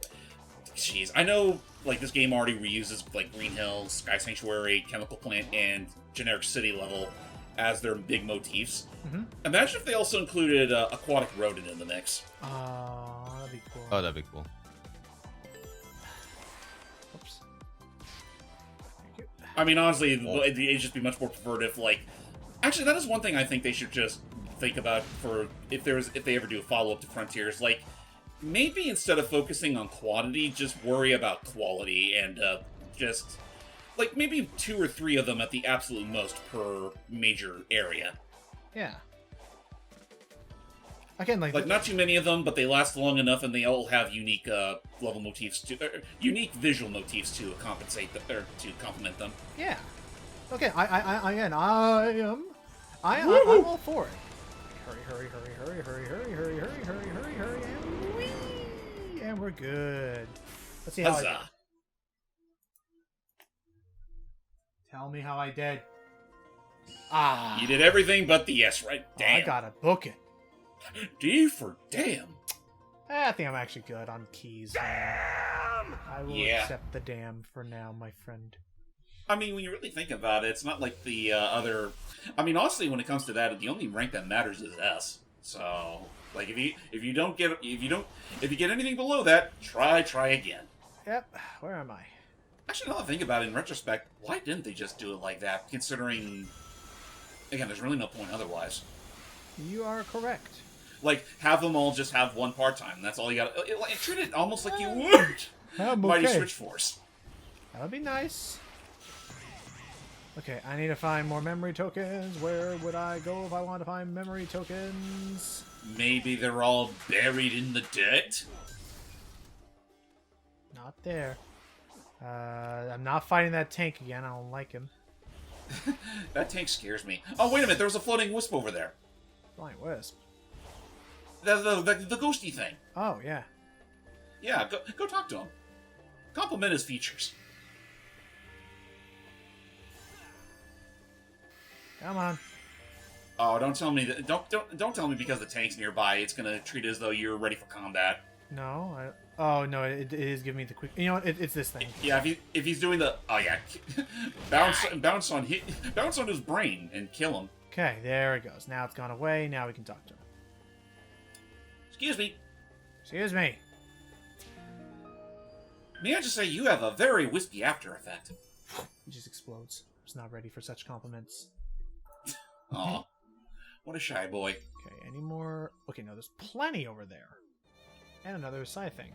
Jeez, I know, this game already reuses, Green Hills, Sky Sanctuary, Chemical Plant, and Generic City level as their big motifs. Mm-hmm. Imagine if they also included Aquatic Rodent in the mix. That'd be cool. Oh, that'd be cool. Oops. I mean, honestly, it'd just be much more preferred if, Actually, that is one thing I think they should just think about for if they ever do a follow-up to Frontiers. Maybe instead of focusing on quantity, just worry about quality and just maybe 2 or 3 of them at the absolute most per major area. Yeah. Again, not too many of them, but they last long enough, and they all have unique level motifs unique visual motifs to compensate them, or to complement them. Yeah. Okay. I'm all for it. Hurry, and whee! And we're good. Let's see how I did. Tell me how I did. You did everything but the S, right? Damn. I gotta book it. D for damn. I think I'm actually good on keys. Damn! I will accept the damn for now, my friend. I mean, when you really think about it, it's not like the other... I mean, honestly, when it comes to that, the only rank that matters is S. So, like, if you get anything below that, try again. Yep. Where am I? Actually, now that I think about it, in retrospect, why didn't they just do it like that? Considering, again, there's really no point otherwise. You are correct. Like, have them all just have one part-time. That's all you got. Treat it almost like you would Mighty Switch Force. That would be nice. Okay, I need to find more memory tokens. Where would I go if I want to find memory tokens? Maybe they're all buried in the dirt? Not there. I'm not fighting that tank again. I don't like him. That tank scares me. Oh, wait a minute. There was a floating wisp over there. Flying wisp? The ghosty thing. Oh, yeah. Yeah, go talk to him. Compliment his features. Come on. Oh, don't tell me that. Don't tell me because the tank's nearby. It's gonna treat it as though you're ready for combat. No. Oh no! It is giving me the quick. You know what? It's this thing. Yeah, if he's doing the bounce on his brain and kill him. Okay, there it goes. Now it's gone away. Now we can talk to him. Excuse me. Excuse me. May I just say you have a very wispy after effect. It just explodes. I was not ready for such compliments. Aw, what a shy boy. Okay, any more? Okay, no, there's plenty over there. And another side thing.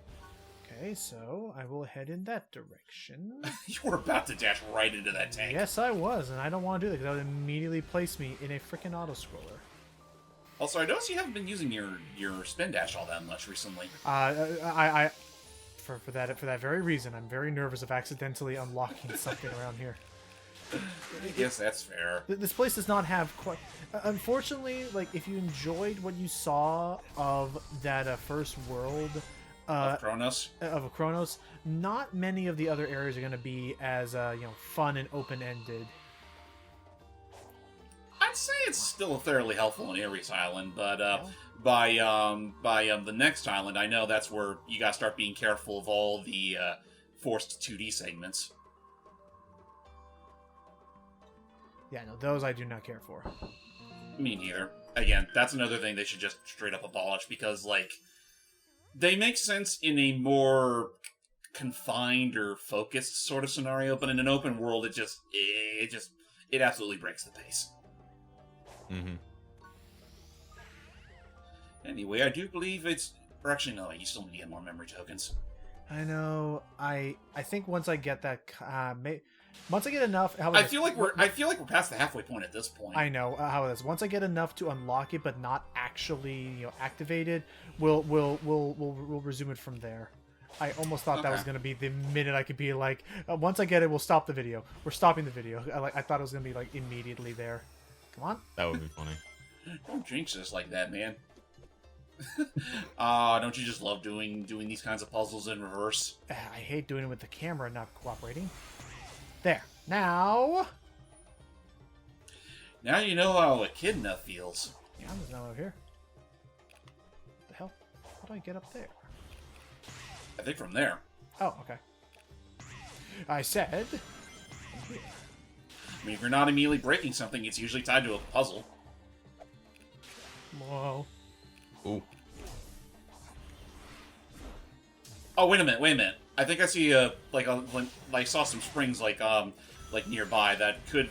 Okay, so I will head in that direction. You were about to dash right into that tank. Yes, I was, and I don't want to do that because that would immediately place me in a freaking auto-scroller. Also, I noticed you haven't been using your spin dash all that much recently. For that very reason, I'm very nervous of accidentally unlocking something around here. I guess that's fair. This place does not have quite... unfortunately, like, if you enjoyed what you saw of that first world... of Kronos? Of Kronos, not many of the other areas are going to be as, fun and open-ended. I'd say it's still fairly helpful in Ares Island, but by the next island, I know that's where you gotta start being careful of all the forced 2D segments. Yeah, no, those I do not care for. Me neither. Again, that's another thing they should just straight up abolish, because, like, they make sense in a more confined or focused sort of scenario, but in an open world, it absolutely breaks the pace. Mm-hmm. Anyway, I do believe it's... Or actually, no, you still need to get more memory tokens. I know. I think once I get that... once I get enough... I feel like we're past the halfway point at this point. I know. How it is. Once I get enough to unlock it, but not actually, activate it, we'll resume it from there. I almost thought that was going to be the minute I could be like, once I get it, we'll stop the video. We're stopping the video. I thought it was going to be like immediately there. Come on. That would be funny. Don't jinx this like that, man. Don't you just love doing these kinds of puzzles in reverse? I hate doing it with the camera not cooperating. There. Now you know how Echidna feels. Yeah, there's no over here. What the hell? How do I get up there? I think from there. Oh, okay. I said... I mean, if you're not immediately breaking something, it's usually tied to a puzzle. Whoa. Ooh. Oh, wait a minute. I think I see I saw some springs like nearby that could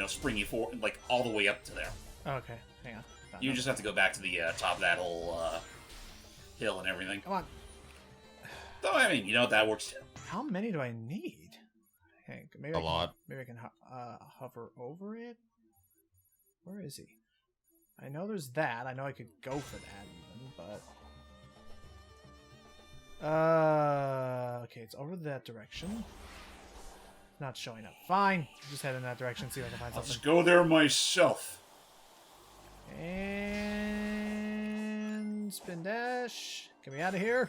spring you forward all the way up to there. Okay, hang on. You just have to go back to the top of that whole hill and everything. Come on. Though I mean, that works too. How many do I need? Okay, maybe a lot. Maybe I can hover over it. Where is he? I know there's that. I know I could go for that even, but okay, it's over that direction. Not showing up. Fine. Just head in that direction, see if I can find I'll something. just go there myself. And spin dash. Get me out of here.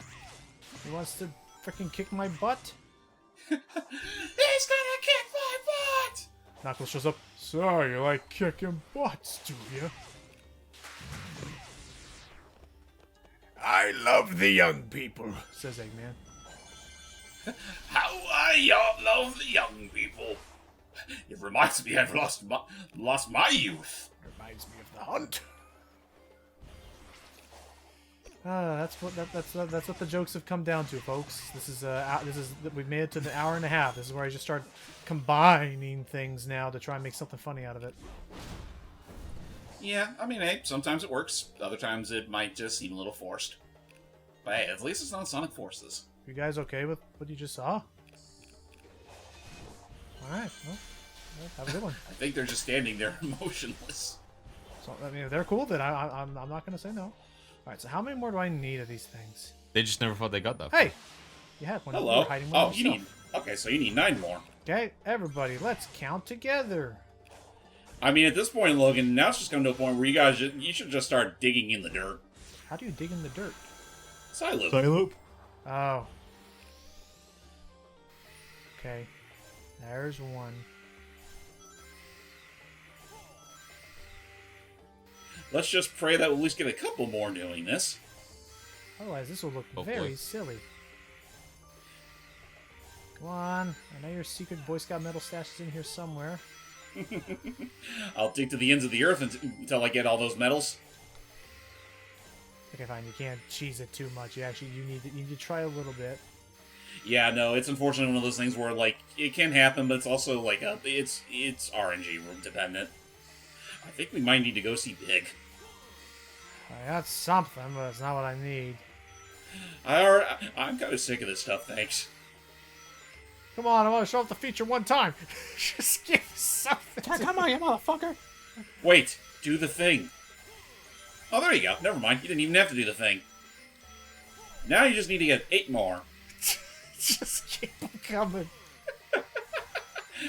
He wants to freaking kick my butt. He's gonna kick my butt! Knuckles shows up. So, you like kicking butts, do you? I love the young people, Says Eggman. How I love the young people. It reminds me I've lost my youth. Reminds me of the hunt. That's what the jokes have come down to, folks. We've made it to the hour and a half. This is where I just start combining things now to try and make something funny out of it. Yeah, I mean, hey, sometimes it works. Other times it might just seem a little forced. But hey, at least it's not Sonic Forces. You guys okay with what you just saw? Alright, well, have a good one. I think they're just standing there motionless. So, I mean, if they're cool, then I'm not going to say no. Alright, so how many more do I need of these things? They just never thought they got that. Hey! You had one. Hello. You were hiding one You yourself. need... Okay, so you need 9 more. Okay, everybody, let's count together. I mean, at this point, Logan, now it's just come to a point where you should just start digging in the dirt. How do you dig in the dirt? Silo. Silo. Oh. Okay. There's one. Let's just pray that we'll at least get a couple more doing this. Otherwise, this will look Hopefully. very silly. Come on. I know your secret Boy Scout medal stash is in here somewhere. I'll dig to the ends of the earth until I get all those medals. Okay, fine. You can't cheese it too much. You need to try a little bit. Yeah, no, it's unfortunately one of those things where, like, it can happen, but it's also, like, it's RNG dependent. I think we might need to go see Big. I got something, but it's not what I need. I'm kind of sick of this stuff, thanks. Come on, I want to show off the feature one time. Just give me something. Come on, you motherfucker. Wait, do the thing. Oh, there you go. Never mind. You didn't even have to do the thing. Now you just need to get 8 more. Just keep them coming. I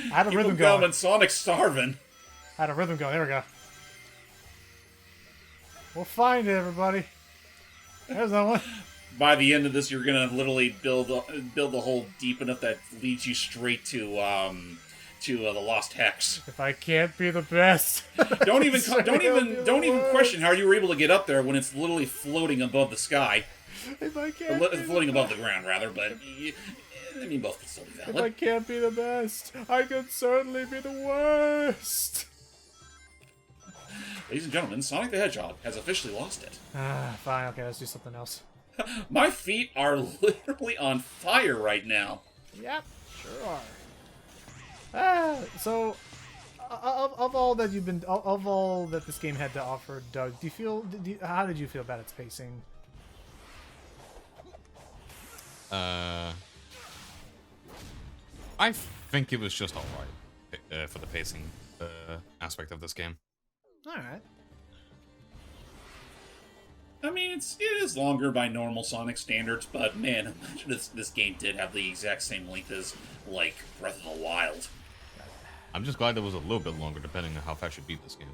had a Keep rhythm them going. coming. Sonic's starving. I had a rhythm going. There we go. We'll find it, everybody. There's that one. By the end of this, you're gonna literally build a hole deep enough that leads you straight to the Lost Hex. If I can't be the best, Don't even question how you were able to get up there when it's literally floating above the sky. If I can't, Floating above the ground, rather. But I mean, both can still be if I valid. can't be the best, I could certainly be the worst. Ladies and gentlemen, Sonic the Hedgehog has officially lost it. Fine. Okay, let's do something else. My feet are literally on fire right now. Yep, sure are. So, of all that of all that this game had to offer, Doug, how did you feel about its pacing? I think it was just alright for the pacing aspect of this game. All right. I mean, it is longer by normal Sonic standards, but man, imagine if this game did have the exact same length as, like, Breath of the Wild. I'm just glad it was a little bit longer, depending on how fast you beat this game.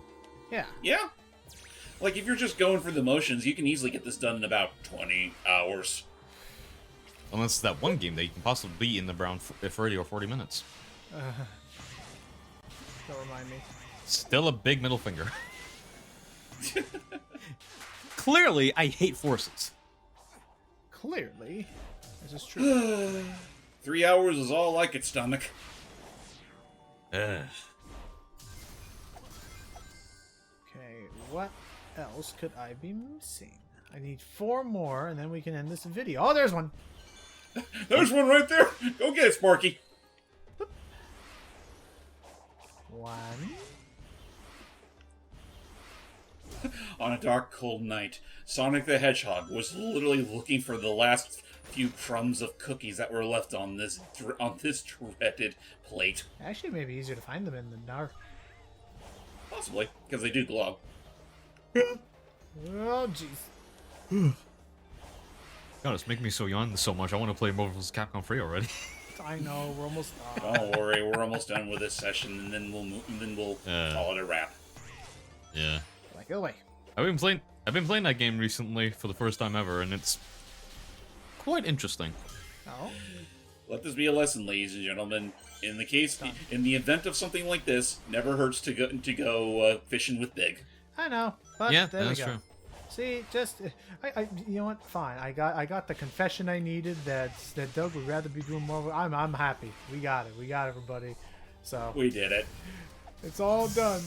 Yeah. Yeah. Like, if you're just going through the motions, you can easily get this done in about 20 hours. Unless it's that one game that you can possibly beat in around 30 or 40 minutes. Don't remind me. Still a big middle finger. Clearly, I hate forces. Clearly, this is true. 3 hours is all I could stomach. Okay, what else could I be missing? I need 4 more, and then we can end this video. Oh, there's one! There's one right there! Go get it, Sparky! 1. On a dark, cold night, Sonic the Hedgehog was literally looking for the last few crumbs of cookies that were left on this dreaded plate. Actually, it may be easier to find them in the dark. Possibly, because they do glow. Oh, jeez. God, it's making me so yawn so much. I want to play Marvel vs. Capcom 3 already. I know, we're almost... Don't worry, we're almost done with this session, and then we'll call it a wrap. Yeah. Like, go away. I've been playing that game recently for the first time ever, and it's quite interesting. Oh? Let this be a lesson, ladies and gentlemen. In the event of something like this, never hurts to go fishing with Big. I know, but Yeah, there we that's go. true. See, just you know what? Fine. I got the confession I needed. That Doug would rather be doing more. I'm happy. We got it. We got everybody. So We did it. it's all done.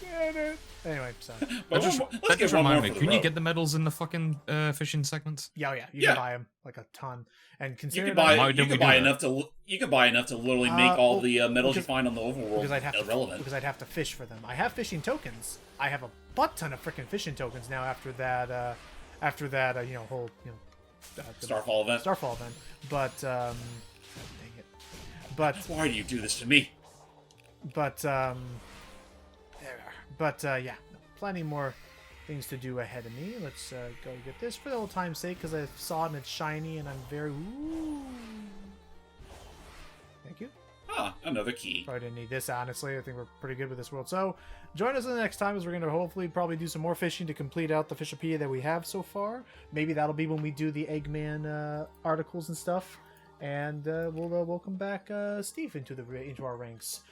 get it. Anyway, so But That let's just get one more reminded me. for the Can you road. get the medals in the fucking fishing segments? yeah, you Yeah. can buy them like a ton. And You consider could that- buy. Why You don't we could do buy that? enough to. You could buy enough to literally make all well, the medals you because- find on the overworld because I'd have irrelevant. because I'd have to fish for them. I have fishing tokens. I have a butt ton of freaking fishing tokens now after that. Whole the Starfall event. Starfall event. But dang it. But Why do you do this to me? yeah, plenty more things to do ahead of me. Let's go get this for the old time's sake because I saw it and it's shiny and I'm very ooh. Thank you. Ah, another key. Probably didn't need this, honestly. I think we're pretty good with this world. So, join us in the next time as we're going to hopefully probably do some more fishing to complete out the Fishopedia that we have so far. Maybe that'll be when we do the Eggman articles and stuff. And we'll welcome back Steve into our ranks.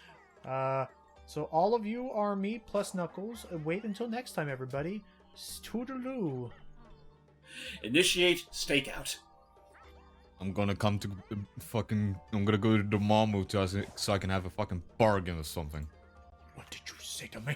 So all of you are me plus Knuckles. Wait until next time, everybody. Toodaloo. Initiate stakeout. I'm gonna come to I'm gonna go to the Mamu so I can have a fucking bargain or something. What did you say to me?